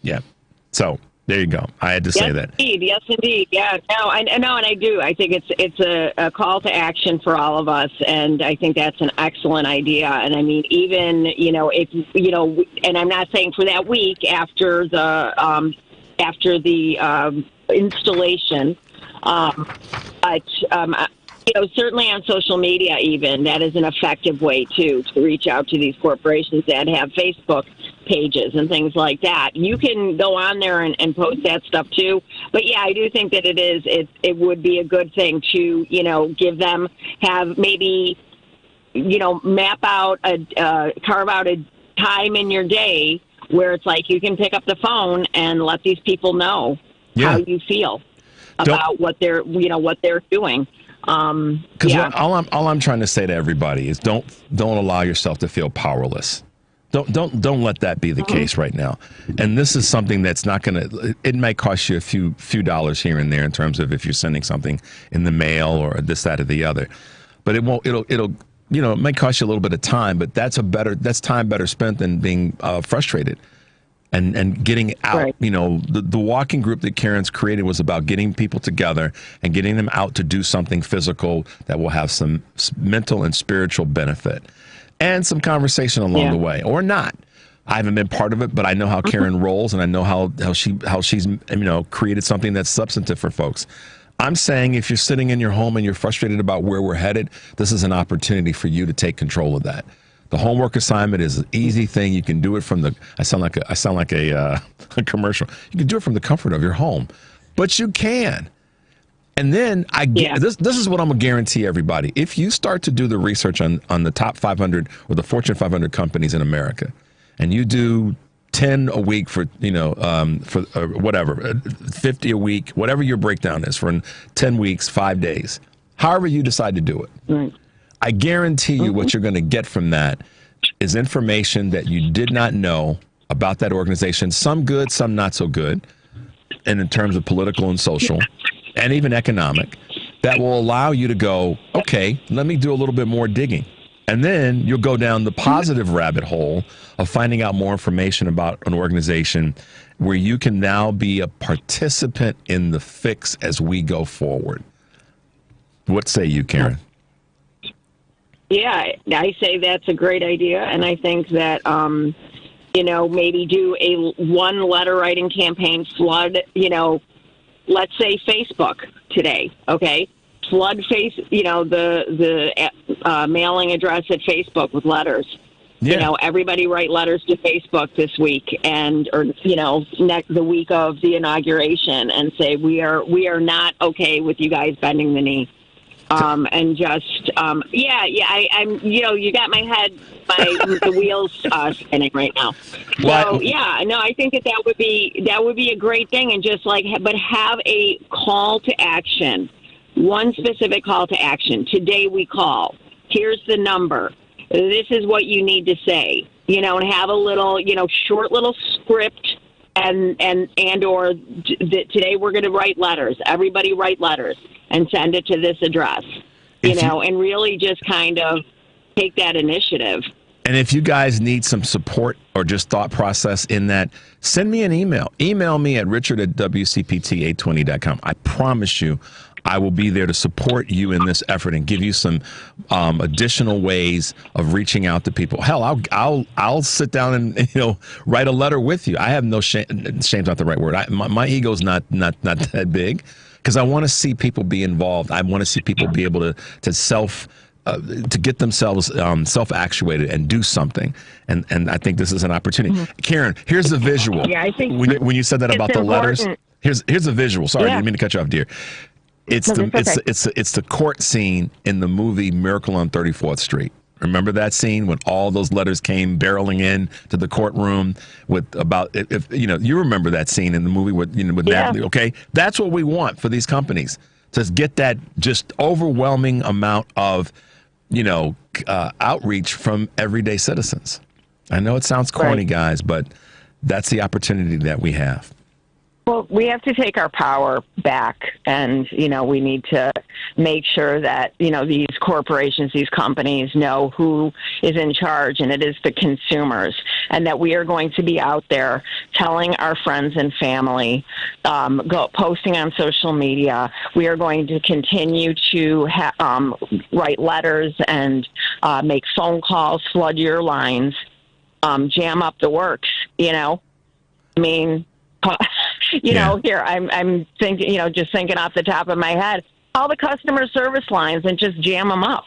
Yep. So there you go. I had to say that. Yes, indeed. Yeah, no, and I do. I think it's a call to action for all of us, and I think that's an excellent idea. And I mean, even if and I'm not saying for that week after the installation, but certainly on social media, even that is an effective way to reach out to these corporations that have Facebook pages and things like that. You can go on there and post that stuff too. But yeah, I do think that it would be a good thing to, give them, have maybe, map out carve out a time in your day where it's like you can pick up the phone and let these people know how you feel about what they're doing. Because all I'm trying to say to everybody is don't allow yourself to feel powerless. Don't let that be the case right now. And this is something that's not going to, it might cost you a few dollars here and there in terms of if you're sending something in the mail or this, that, or the other. But it might cost you a little bit of time, but that's time better spent than being frustrated and getting out. The walking group that Karen's created was about getting people together and getting them out to do something physical that will have some mental and spiritual benefit. And some conversation along the way, or not. I haven't been part of it, but I know how Karen rolls, and I know how she's created something that's substantive for folks. I'm saying if you're sitting in your home and you're frustrated about where we're headed, this is an opportunity for you to take control of that. The homework assignment is an easy thing. You can do it from I sound like a commercial. You can do it from the comfort of your home, but you can. And then this is what I'm going to guarantee everybody. If you start to do the research on the top 500 or the Fortune 500 companies in America, and you do 10 a week for whatever, 50 a week, whatever your breakdown is for 10 weeks, 5 days, however you decide to do it, I guarantee you what you're going to get from that is information that you did not know about that organization, some good, some not so good, and in terms of political and social. And even economic, that will allow you to go, okay, let me do a little bit more digging. And then you'll go down the positive rabbit hole of finding out more information about an organization where you can now be a participant in the fix as we go forward. What say you, Karen? Yeah, I say that's a great idea. And I think that, maybe do a one letter writing campaign, flood, let's say Facebook today, okay? Flood the mailing address at Facebook with letters, You know, everybody write letters to Facebook this week the week of the inauguration and say we are not okay with you guys bending the knee. I'm you got my head, the wheels spinning right now. So I think that would be a great thing, and but have a call to action, one specific call to action. Today we call. Here's the number. This is what you need to say, and have a little, short little script or today we're going to write letters. Everybody write letters and send it to this address, and really just kind of take that initiative. And if you guys need some support or just thought process in that, send me an email. Email me at richard@wcpt820.com. I promise you, I will be there to support you in this effort and give you some additional ways of reaching out to people. Hell, I'll sit down and write a letter with you. I have no shame. Shame's not the right word. My ego's not that big because I want to see people be involved. I want to see people be able to get themselves self-actuated and do something. And I think this is an opportunity. Mm-hmm. Karen, here's the visual. Yeah, I think when you said that about the letters, here's a visual. Sorry, I didn't mean to cut you off, dear. It's the court scene in the movie Miracle on 34th Street. Remember that scene when all those letters came barreling in to the courtroom you remember that scene in the movie with Natalie, okay? That's what we want for these companies, to get that just overwhelming amount of outreach from everyday citizens. I know it sounds corny, guys, but that's the opportunity that we have. Well, we have to take our power back, and, we need to make sure that, these corporations, these companies know who is in charge, and it is the consumers, and that we are going to be out there telling our friends and family, posting on social media. We are going to continue to write letters and make phone calls, flood your lines, jam up the works, here I'm thinking, just thinking off the top of my head, all the customer service lines and just jam them up.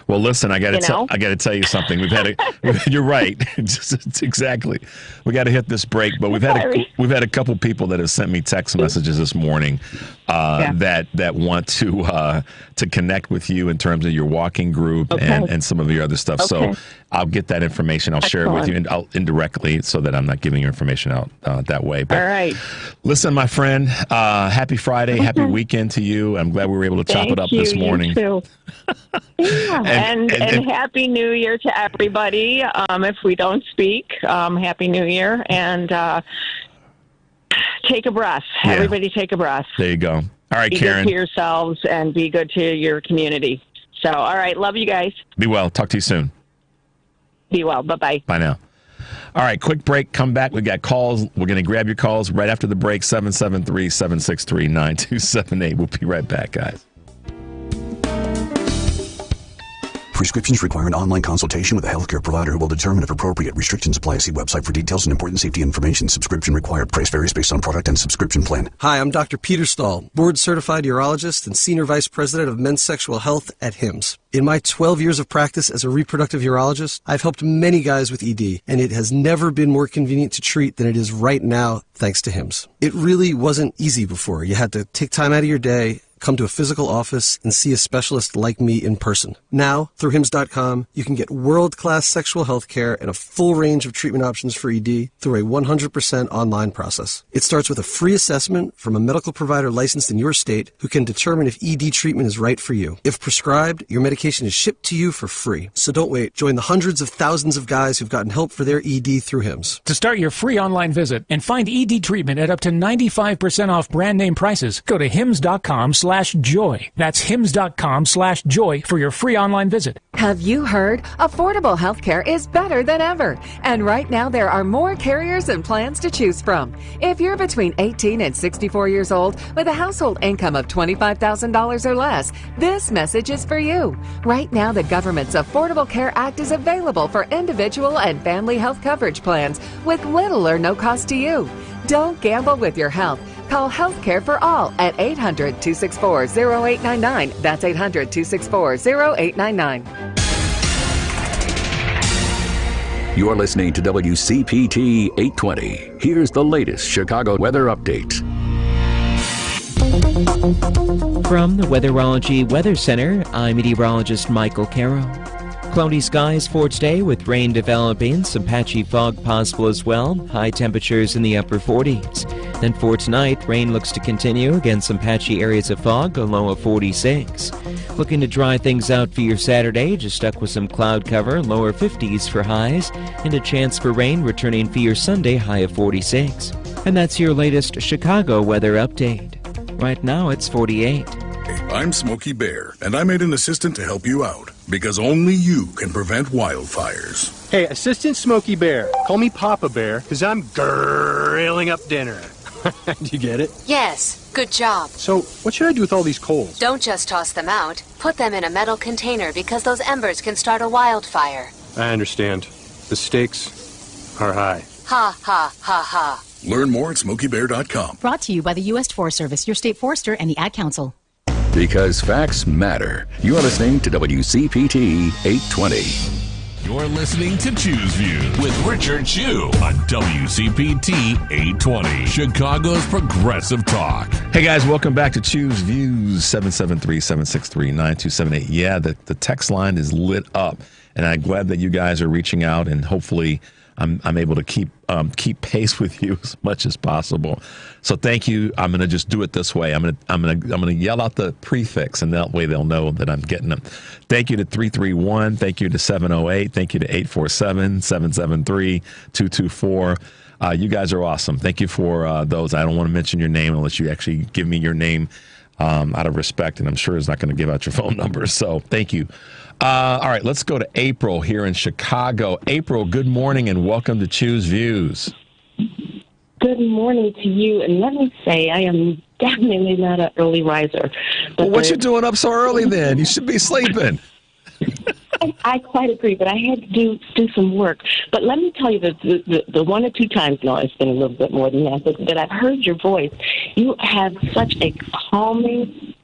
Well, listen, I got to tell you something. You're right. Exactly. We got to hit this break, but we've had a couple people that have sent me text messages this morning that want to connect with you in terms of your walking group and some of your other stuff. So I'll get that information. I'll share it with you indirectly so that I'm not giving your information out that way. But all right. Listen, my friend, happy Friday, happy weekend to you. I'm glad we were able to chop it up this morning. You too. And Happy New Year to everybody. If we don't speak, Happy New Year. And take a breath. Yeah. Everybody take a breath. There you go. All right, be Karen. Be good to yourselves and be good to your community. So, all right. Love you guys. Be well. Talk to you soon. Be well. Bye-bye. Bye now. All right, quick break. Come back. We got calls. We're going to grab your calls right after the break. 773-763-9278. We'll be right back, guys. Prescriptions require an online consultation with a healthcare provider who will determine if appropriate. Restrictions apply. See website for details and important safety information. Subscription required. Price varies based on product and subscription plan. Hi, I'm Dr. Peter Stahl, board-certified urologist and Senior Vice President of Men's Sexual Health at HIMSS. In my 12 years of practice as a reproductive urologist, I've helped many guys with ED, and it has never been more convenient to treat than it is right now, thanks to HIMSS. It really wasn't easy before. You had to take time out of your day, come to a physical office, and see a specialist like me in person. Now, through HIMSS.com, you can get world-class sexual health care and a full range of treatment options for ED through a 100% online process. It starts with a free assessment from a medical provider licensed in your state who can determine if ED treatment is right for you. If prescribed, your medication is shipped to you for free. So don't wait. Join the hundreds of thousands of guys who've gotten help for their ED through HIMSS. To start your free online visit and find ED treatment at up to 95% off brand name prices, go to HIMSS.com/joy. That's HIMSS.com/joy for your free online visit. Have you heard? Affordable healthcare is better than ever. And right now there are more carriers and plans to choose from. If you're between 18 and 64 years old with a household income of $25,000 or less, this message is for you. Right now the government's Affordable Care Act is available for individual and family health coverage plans with little or no cost to you. Don't gamble with your health. Call Healthcare for All at 800-264-0899. That's 800-264-0899. You're listening to WCPT 820. Here's the latest Chicago weather update. From the Weatherology Weather Center, I'm meteorologist Michael Caro. Cloudy skies for today with rain developing, some patchy fog possible as well, high temperatures in the upper 40s. Then for tonight, rain looks to continue, again some patchy areas of fog, a low of 46. Looking to dry things out for your Saturday, just stuck with some cloud cover, lower 50s for highs, and a chance for rain returning for your Sunday, high of 46. And that's your latest Chicago weather update. Right now it's 48. I'm Smokey Bear, and I made an assistant to help you out, because only you can prevent wildfires. Hey, Assistant Smokey Bear, call me Papa Bear, because I'm grilling up dinner. Do you get it? Yes, good job. So, what should I do with all these coals? Don't just toss them out. Put them in a metal container because those embers can start a wildfire. I understand. The stakes are high. Ha, ha, ha, ha. Learn more at SmokeyBear.com. Brought to you by the U.S. Forest Service, your state forester, and the Ad Council. Because facts matter. You're listening to WCPT 820. You're listening to Choose Views with Richard Chew on WCPT 820, Chicago's Progressive Talk. Hey guys, welcome back to Choose Views, 773-763-9278. Yeah, the text line is lit up, and I'm glad that you guys are reaching out, and hopefully I'm able to keep pace with you as much as possible. So thank you. I'm going to just do it this way. I'm going to yell out the prefix, and that way they'll know that I'm getting them. Thank you to 331. Thank you to 708. Thank you to 847-773-224. You guys are awesome. Thank you for those. I don't want to mention your name unless you actually give me your name out of respect, and I'm sure it's not going to give out your phone number. So thank you. All right, let's go to April here in Chicago. April, good morning and welcome to Choose Views. Good morning to you, and let me say I am definitely not an early riser. Well, what you doing up so early then? You should be sleeping. I quite agree, but I had to do some work. But let me tell you that the one or two times, no, it's been a little bit more than that, but that I've heard your voice. You have such a calming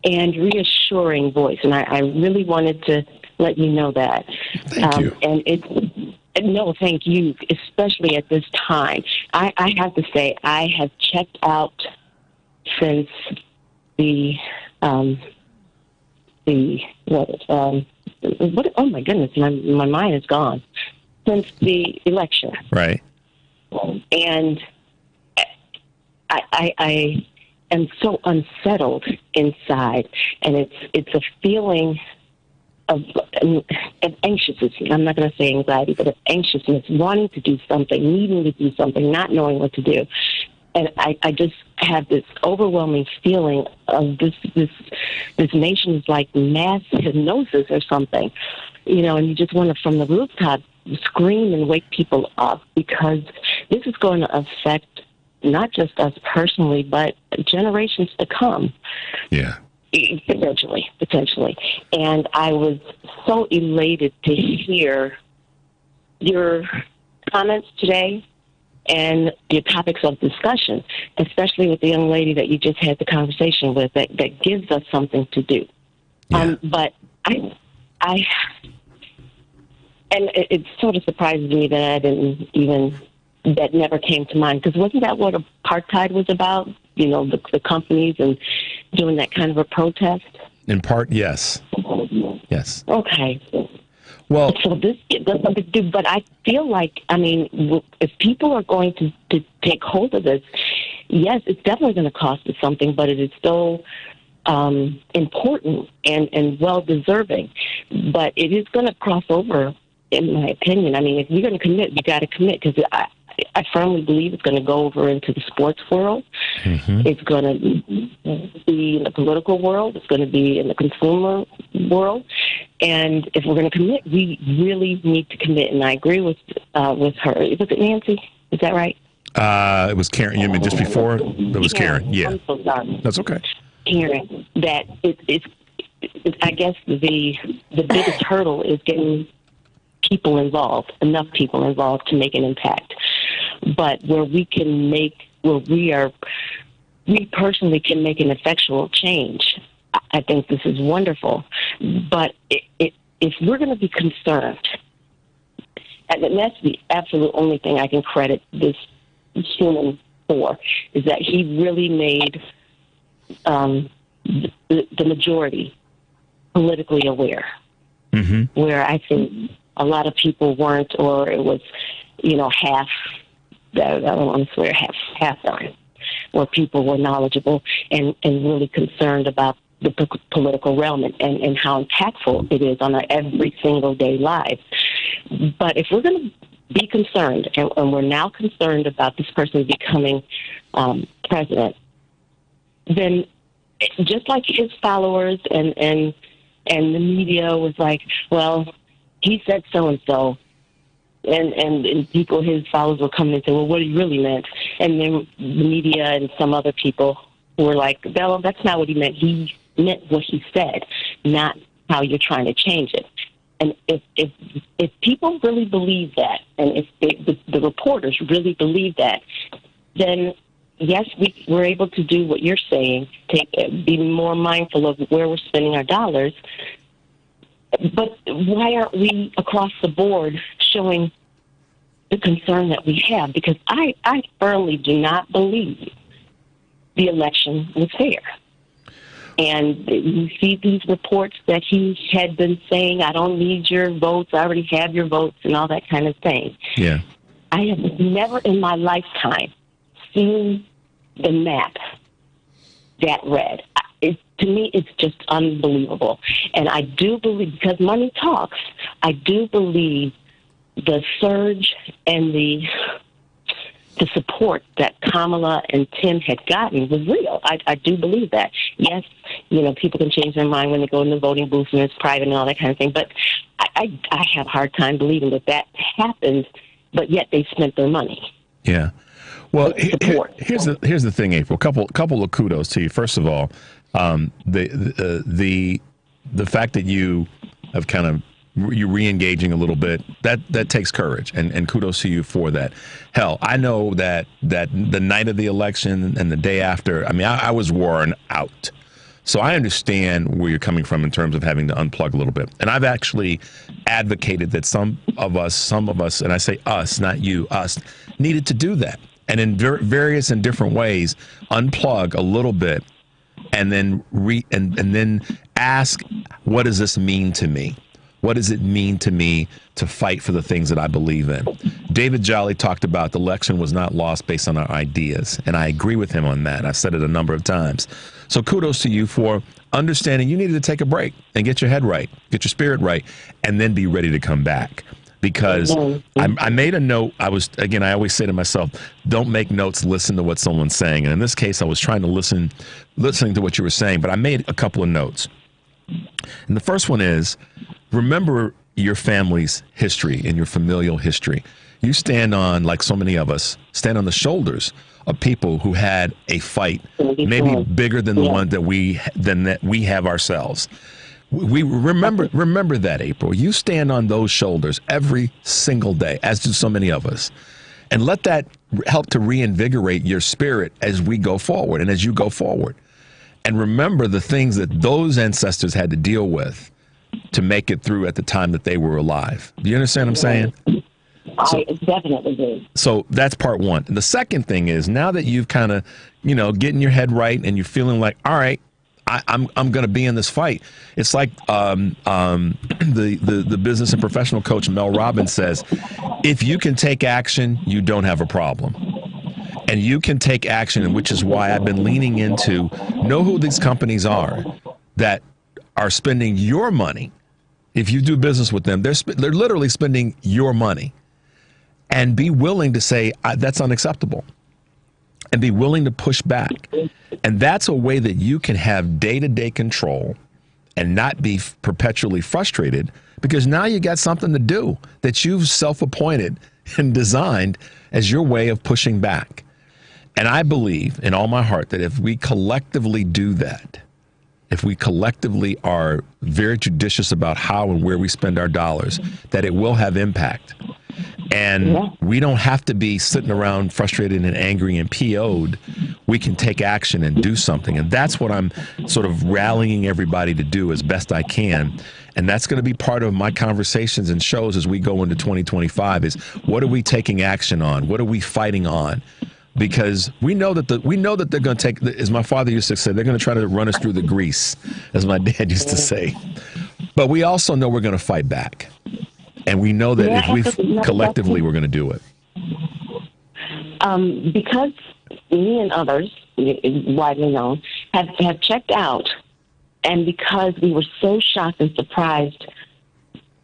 and reassuring voice, and I really wanted to let you know that. Thank you. No, thank you, especially at this time. I have to say, I have checked out since oh my goodness, my mind is gone. Since the election. Right. And I am so unsettled inside, and it's a feeling of anxiousness. I'm not going to say anxiety, but of anxiousness, wanting to do something, needing to do something, not knowing what to do. And I just have this overwhelming feeling of this nation is like mass hypnosis or something, and you just want to, from the rooftop, scream and wake people up, because this is going to affect not just us personally, but generations to come. Yeah. Potentially. And I was so elated to hear your comments today and your topics of discussion, especially with the young lady that you just had the conversation with, that gives us something to do. Yeah. But it sort of surprises me that that never came to mind, because wasn't that what apartheid was about? The companies and doing that kind of a protest? In part, yes. Yes. Okay. Well, so this does something to do, but I feel like, if people are going to take hold of this, yes, it's definitely going to cost us something, but it is so important and well-deserving. But it is going to cross over, in my opinion. If you're going to commit, you got to commit, because I firmly believe it's going to go over into the sports world. Mm-hmm. It's going to be in the political world. It's going to be in the consumer world. And if we're going to commit, we really need to commit. And I agree with her. Was it Nancy? Is that right? It was Karen. You mean just before? It was Karen. Yeah. I'm so sorry. That's okay. Karen, that it's I guess the biggest hurdle is getting enough people involved to make an impact. But where we personally can make an effectual change, I think this is wonderful. But if we're going to be concerned, And that's the absolute only thing I can credit this human for, is that he really made the majority politically aware, where I think a lot of people weren't, or it was, half, I don't want to swear, half done, where people were knowledgeable and really concerned about the political realm and how impactful it is on our every single day lives. But if we're going to be concerned, and we're now concerned about this person becoming president, then just like his followers and the media was like, well, he said so-and-so, and people, his followers were coming and saying, well, what he really meant. And then the media and some other people were like, well, that's not what he meant. He meant what he said, not how you're trying to change it. And if people really believe that, and if the reporters really believe that, then yes, we're able to do what you're saying, be more mindful of where we're spending our dollars. But why aren't we across the board showing the concern that we have? Because I firmly do not believe the election was fair. And you see these reports that he had been saying, I don't need your votes, I already have your votes, and all that kind of thing. Yeah. I have never in my lifetime seen the map that red. To me, it's just unbelievable. And I do believe, because money talks, I do believe the surge and the support that Kamala and Tim had gotten was real. I do believe that. Yes, people can change their mind when they go in the voting booth and it's private and all that kind of thing, but I have a hard time believing that happened, but yet they spent their money. Yeah. Well, here's the thing, April. Couple of kudos to you. First of all, the fact that you have kind of you re-engaging a little bit, that takes courage, and kudos to you for that. Hell, I know that the night of the election and the day after, I was worn out. So I understand where you're coming from in terms of having to unplug a little bit. And I've actually advocated that some of us, and I say us, not you, us, needed to do that. And in various and different ways, unplug a little bit and then and then ask, what does this mean to me? What does it mean to me to fight for the things that I believe in? David Jolly talked about the election was not lost based on our ideas, and I agree with him on that. I've said it a number of times. So kudos to you for understanding you needed to take a break and get your head right, get your spirit right, and then be ready to come back. Because I made a note. I always say to myself, don't make notes, listen to what someone's saying. And in this case, I was trying to listening to what you were saying, but I made a couple of notes. And the first one is, remember your family's history and your familial history. You stand on, like so many of us, stand on the shoulders of people who had a fight, maybe bigger than the one that we have ourselves. We remember that, April. You stand on those shoulders every single day, as do so many of us. And let that help to reinvigorate your spirit as we go forward and as you go forward. And remember the things that those ancestors had to deal with to make it through at the time that they were alive. Do you understand what I'm saying? I definitely do. So that's part one. And the second thing is, now that you've kind of, getting your head right and you're feeling like, all right, I'm going to be in this fight. It's like the business and professional coach Mel Robbins says, if you can take action, you don't have a problem. And you can take action, and which is why I've been leaning into know who these companies are that are spending your money. If you do business with them, they're literally spending your money, and be willing to say that's unacceptable, and be willing to push back. And that's a way that you can have day-to-day control and not be perpetually frustrated, because now you got something to do that you've self-appointed and designed as your way of pushing back. And I believe in all my heart that if we collectively do that, if we collectively are very judicious about how and where we spend our dollars, that it will have impact. And we don't have to be sitting around frustrated and angry and PO'd. We can take action and do something. And that's what I'm sort of rallying everybody to do as best I can. And that's going to be part of my conversations and shows as we go into 2025 is what are we taking action on? What are we fighting on? Because we know that they're going to take, as my father used to say, they're going to try to run us through the grease, as my dad used to say. But we also know we're going to fight back. And we know that if we collectively, we're going to do it. Because me and others, widely known, have checked out, and because we were so shocked and surprised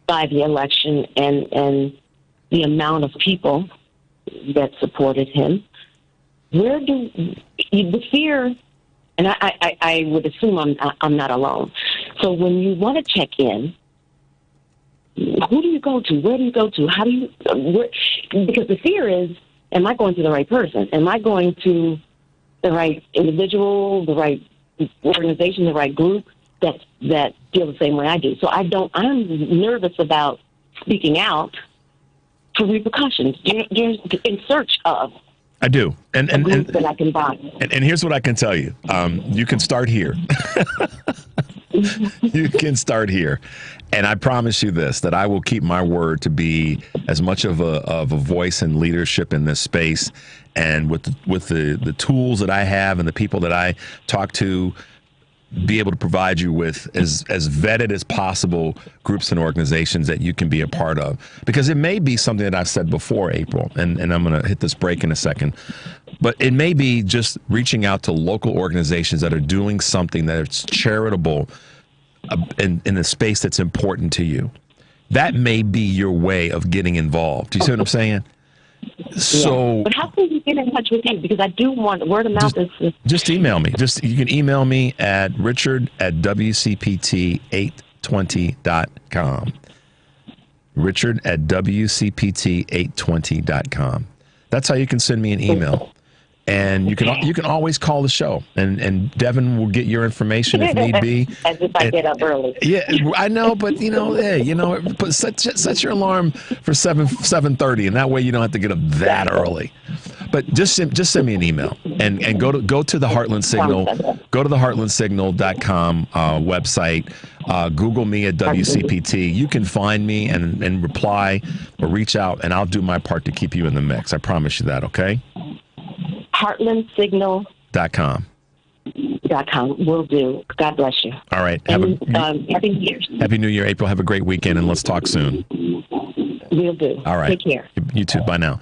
by the election and the amount of people that supported him, the fear, and I would assume I'm not alone. So when you want to check in, who do you go to? Where do you go to? How do you? Because the fear is, am I going to the right person? Am I going to the right individual, the right organization, the right group that feel the same way I do? So I'm nervous about speaking out for repercussions. You're in search of. I do, and that I can buy. And here's what I can tell you: you can start here. You can start here, and I promise you this: that I will keep my word to be as much of a voice and leadership in this space, and with the tools that I have and the people that I talk to, be able to provide you with as vetted as possible groups and organizations that you can be a part of. Because it may be something that I've said before, April, and I'm going to hit this break in a second, but it may be just reaching out to local organizations that are doing something that's charitable in a space that's important to you. That may be your way of getting involved. Do you see what I'm saying? So, but how can we get in touch with you? Because I do want word of mouth. Just email me. You can email me at richard@wcpt820.com. richard@wcpt820.com. That's how you can send me an email. And you can always call the show, and Devin will get your information if need be. As if I get up early. Yeah, I know, but set your alarm for 7:30, and that way you don't have to get up that early. But just send me an email and go to the Heartland Signal. Go to the heartlandsignal.com website. Google me at WCPT. You can find me and reply or reach out, and I'll do my part to keep you in the mix. I promise you that. Okay. HeartlandSignal.com. Will do. God bless you. All right. Happy New Year. Happy New Year, April. Have a great weekend, and let's talk soon. Will do. All right. Take care. You too. Bye now.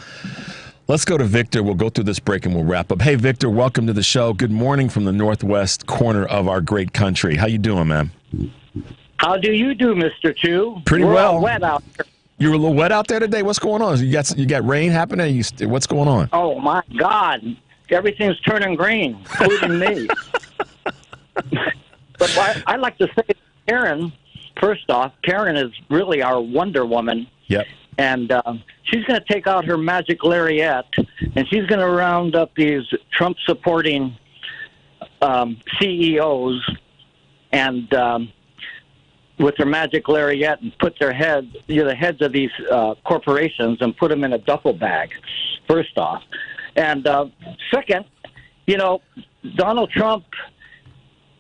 Let's go to Victor. We'll go through this break, and we'll wrap up. Hey, Victor, welcome to the show. Good morning from the northwest corner of our great country. How you doing, man? How do you do, Mr. Chu? Pretty We're well. All wet out there. You're a little wet out there today? What's going on? You got rain happening? What's going on? Oh, my God. Everything's turning green, including me. But I like to say, Karen, first off, Karen is really our Wonder Woman. Yep. And she's going to take out her magic lariat, and she's going to round up these Trump-supporting CEOs and with their magic lariat and put their heads, the heads of these corporations, and put them in a duffel bag, first off. And second, Donald Trump,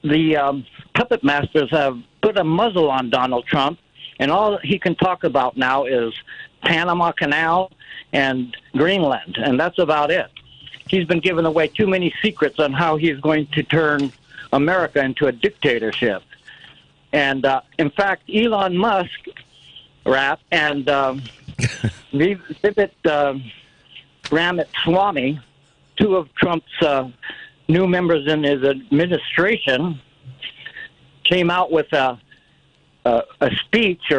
the puppet masters have put a muzzle on Donald Trump, and all he can talk about now is Panama Canal and Greenland, and that's about it. He's been giving away too many secrets on how he's going to turn America into a dictatorship. And, in fact, Elon Musk, and Vivek Ramaswamy, two of Trump's new members in his administration, came out with a speech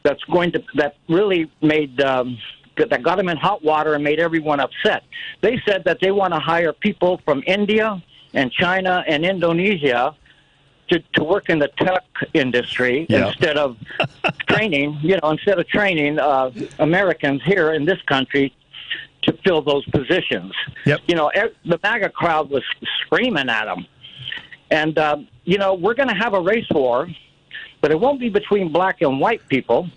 that really made that got him in hot water and made everyone upset. They said that they want to hire people from India and China and Indonesia to work in the tech industry instead of training Americans here in this country to fill those positions. Yep. The MAGA crowd was screaming at them. And, we're going to have a race war, but it won't be between black and white people.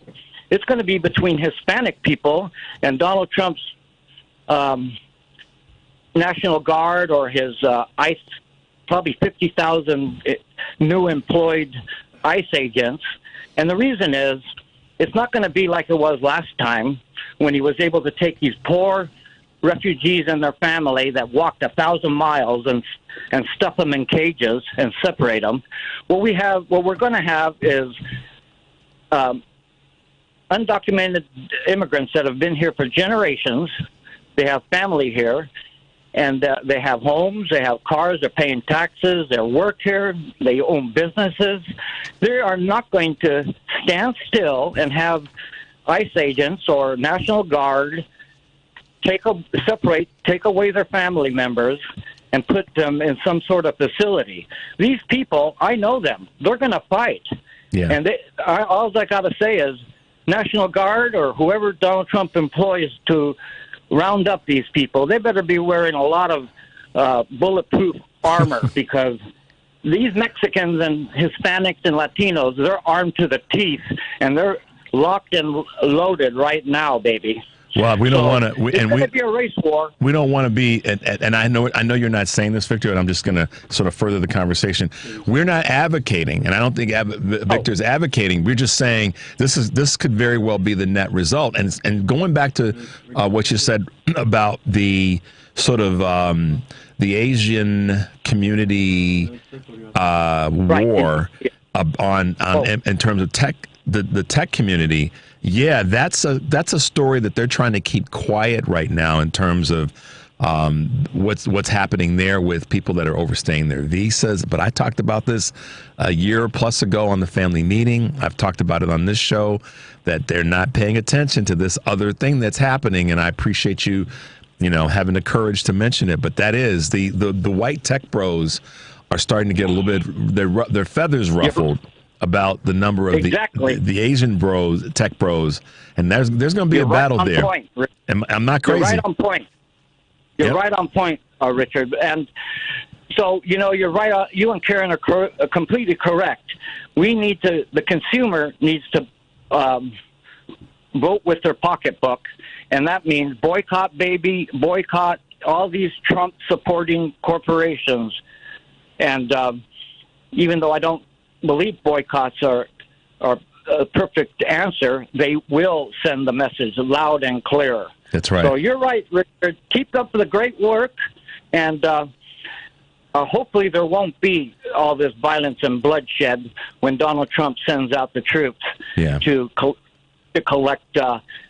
It's going to be between Hispanic people and Donald Trump's National Guard or his ICE, probably 50,000 new employed ICE agents. And the reason is, it's not going to be like it was last time when he was able to take these poor refugees and their family that walked 1,000 miles and stuff them in cages and separate them. What we're going to have is undocumented immigrants that have been here for generations. They have family here, and they have homes, they have cars, they're paying taxes, they work here, they own businesses. They are not going to stand still and have ICE agents or National Guard take away their family members and put them in some sort of facility. These people, I know them. They're going to fight. Yeah. And all I got to say is, National Guard or whoever Donald Trump employs to round up these people, they better be wearing a lot of bulletproof armor because these Mexicans and Hispanics and Latinos, they're armed to the teeth, and they're locked and loaded right now, baby. Well, we don't want to. It's going to be a race war. We don't want to be, and I know you're not saying this, Victor, and I'm just going to sort of further the conversation. We're not advocating, and I don't think Victor's advocating. We're just saying this could very well be the net result. And going back to what you said about the sort of the Asian community war in terms of tech, the tech community. Yeah, that's a story that they're trying to keep quiet right now in terms of what's happening there with people that are overstaying their visas. But I talked about this a year plus ago on the family meeting. I've talked about it on this show, that they're not paying attention to this other thing that's happening. And I appreciate you having the courage to mention it. But that is the white tech bros are starting to get a little bit their feathers ruffled about the number of the Asian bros, tech bros, and there's going to be a battle there. Point, I'm not crazy. You're right on point. You're right on point, Richard. And so you're right. You and Karen are completely correct. The consumer needs to vote with their pocketbook, and that means boycott all these Trump-supporting corporations. And even though I don't believe boycotts are a perfect answer, they will send the message loud and clear. That's right. So you're right, Richard. Keep up the great work, and hopefully there won't be all this violence and bloodshed when Donald Trump sends out the troops to collect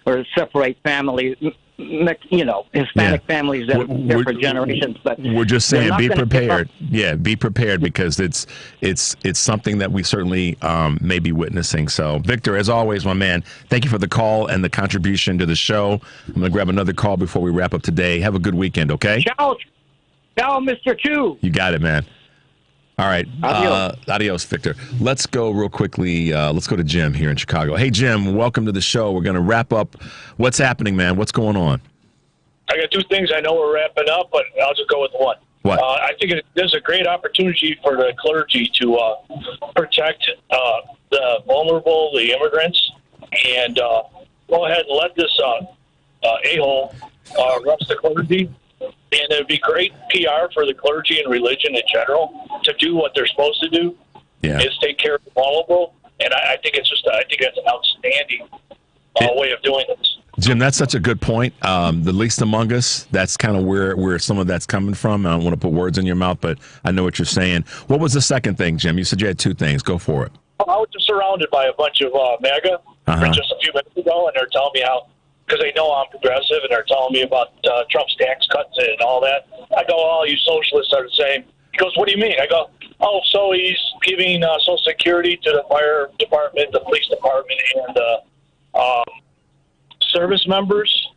or separate families. Hispanic families that are there for generations. But we're just saying, be prepared. Yeah, be prepared because it's something that we certainly may be witnessing. So, Victor, as always, my man, thank you for the call and the contribution to the show. I'm going to grab another call before we wrap up today. Have a good weekend, okay? Ciao, Mr. Chu. You got it, man. All right. Adios, Victor. Let's go real quickly. Let's go to Jim here in Chicago. Hey, Jim, welcome to the show. We're going to wrap up. What's happening, man? What's going on? I got two things. I know we're wrapping up, but I'll just go with one. What? I think there's a great opportunity for the clergy to protect the vulnerable, the immigrants, and go ahead and let this a-hole arrest the clergy. And it would be great PR for the clergy and religion in general to do what they're supposed to do, is take care of the vulnerable. And I think that's an outstanding way of doing this. Jim, that's such a good point. The least among us, that's kind of where some of that's coming from. I don't want to put words in your mouth, but I know what you're saying. What was the second thing, Jim? You said you had two things. Go for it. I was just surrounded by a bunch of MAGA just a few minutes ago, and they're telling me how, because they know I'm progressive, and they're telling me about Trump's tax cuts and all that. I go, all you socialists are the same. He goes, what do you mean? I go, so he's giving Social Security to the fire department, the police department, and service members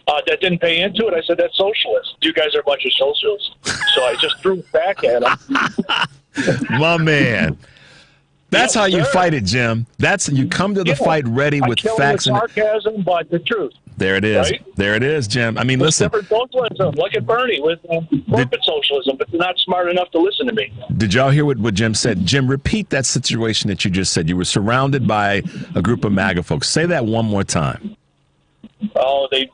that didn't pay into it. I said, that's socialist. You guys are a bunch of socialists. So I just threw it back at him. My man. That's how you fight it, Jim. You come to the fight ready with facts and sarcasm, but the truth. There it is. Right? There it is, Jim. I mean, listen. Socialism. Look at Byrne with corporate socialism, but they're not smart enough to listen to me. Did y'all hear what Jim said? Jim, repeat that situation that you just said. You were surrounded by a group of MAGA folks. Say that one more time. Oh, they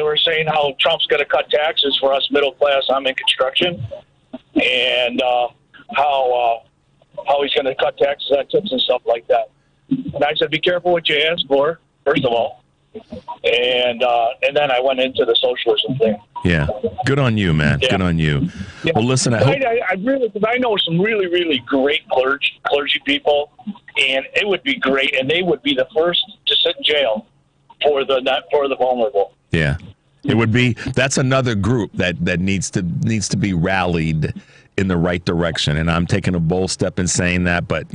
were saying how Trump's going to cut taxes for us middle class. I'm in construction, and how how he's going to cut taxes on tips and stuff like that. And I said, be careful what you ask for, first of all. And then I went into the socialism thing. Yeah. Good on you, man. Yeah. Good on you. Yeah. Well, listen, I really, because I know some really, really great clergy people, and it would be great, and they would be the first to sit in jail for the vulnerable. Yeah. It would be. That's another group that needs to be rallied in the right direction. And I'm taking a bold step in saying that, but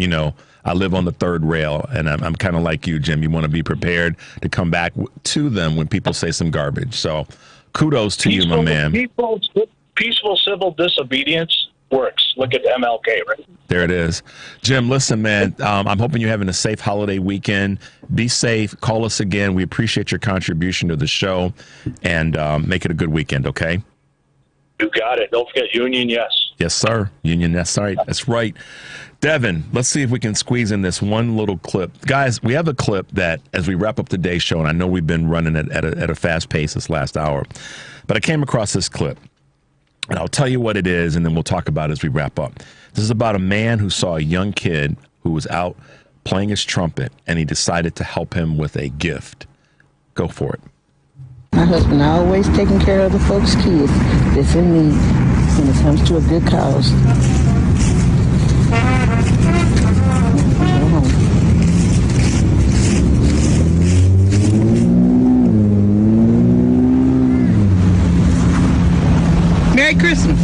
I live on the third rail, and I'm kind of like you, Jim. You want to be prepared to come back to them when people say some garbage. So kudos to you, my man. Peaceful civil disobedience works. Look at MLK, right? There it is. Jim, listen, man, I'm hoping you're having a safe holiday weekend. Be safe. Call us again. We appreciate your contribution to the show, and make it a good weekend, okay? You got it. Don't forget Union Yes. Yes, sir. Union Yes. All right. That's right. Devin, let's see if we can squeeze in this one little clip. Guys, we have a clip that, as we wrap up today's show, and I know we've been running it at a fast pace this last hour, but I came across this clip, and I'll tell you what it is, and then we'll talk about it as we wrap up. This is about a man who saw a young kid who was out playing his trumpet, and he decided to help him with a gift. Go for it. My husband always taking care of the folks' kids that's in need when it comes to a good cause. Merry Christmas.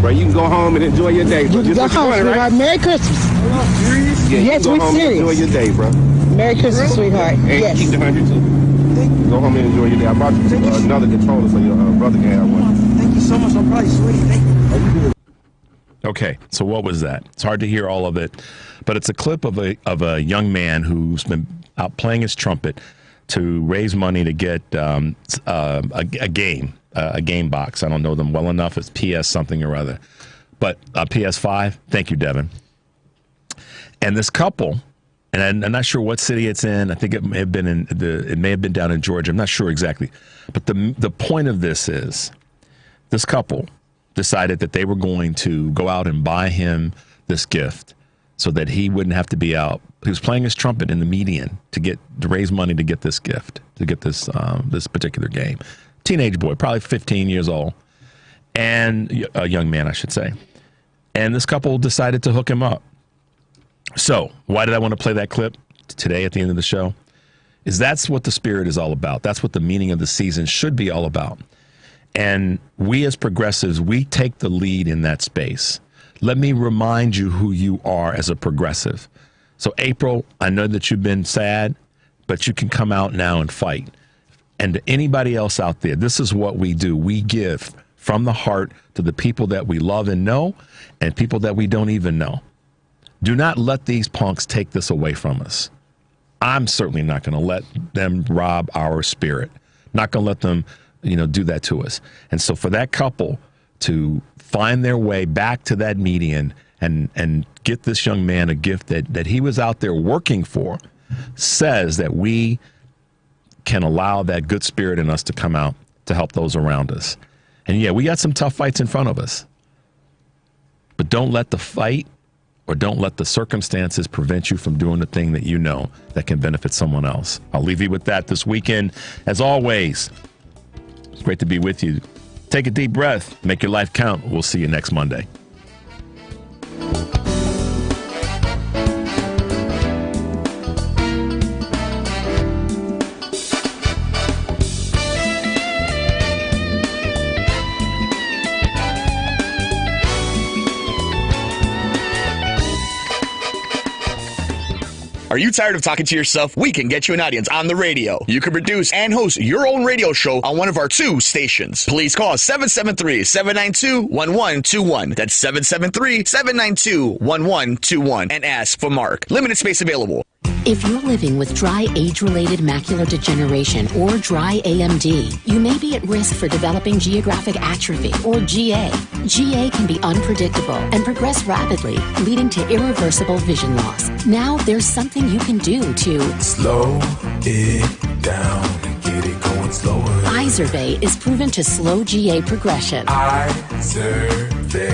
Bro, you can go home and enjoy your day. You can go home, sweetheart. Right? Merry Christmas. Yeah, yes, we're serious. Enjoy your day, bro. Merry Christmas, sweetheart. And yes. keep the 100 too. Go home and enjoy your day. I brought you another controller so your brother can have one. Thank you so much. I'm probably sweet. Thank you. Okay, so what was that? It's hard to hear all of it, but it's a clip of a young man who's been out playing his trumpet to raise money to get a game box. I don't know them well enough. It's PS something or other, but PS5. Thank you, Devin. And this couple, and I'm not sure what city it's in. I think it may have been down in Georgia. I'm not sure exactly, but the point of this is this couple decided that they were going to go out and buy him this gift so that he wouldn't have to be out. He was playing his trumpet in the median to raise money to get this gift, to get this particular game. Teenage boy, probably 15 years old, and a young man, I should say. And this couple decided to hook him up. So why did I want to play that clip today at the end of the show? That's what the spirit is all about. That's what the meaning of the season should be all about. And we as progressives, we take the lead in that space. Let me remind you who you are as a progressive. So April, I know that you've been sad, but you can come out now and fight. And to anybody else out there, this is what we do. We give from the heart to the people that we love and know and people that we don't even know. Do not let these punks take this away from us. I'm certainly not going to let them rob our spirit. Not going to let them do that to us. And so for that couple to find their way back to that median and get this young man a gift that he was out there working for says that we can allow that good spirit in us to come out to help those around us. And yeah, we got some tough fights in front of us. But don't let the fight or don't let the circumstances prevent you from doing the thing that you know that can benefit someone else. I'll leave you with that this weekend. As always, it's great to be with you. Take a deep breath. Make your life count. We'll see you next Monday. Are you tired of talking to yourself? We can get you an audience on the radio. You can produce and host your own radio show on one of our 2 stations. Please call 773-792-1121. That's 773-792-1121 and ask for Mark. Limited space available. If you're living with dry age-related macular degeneration or dry AMD, you may be at risk for developing geographic atrophy or GA. GA can be unpredictable and progress rapidly, leading to irreversible vision loss. Now there's something you can do to slow it down and get it going slower. Izervay is proven to slow GA progression. Izervay.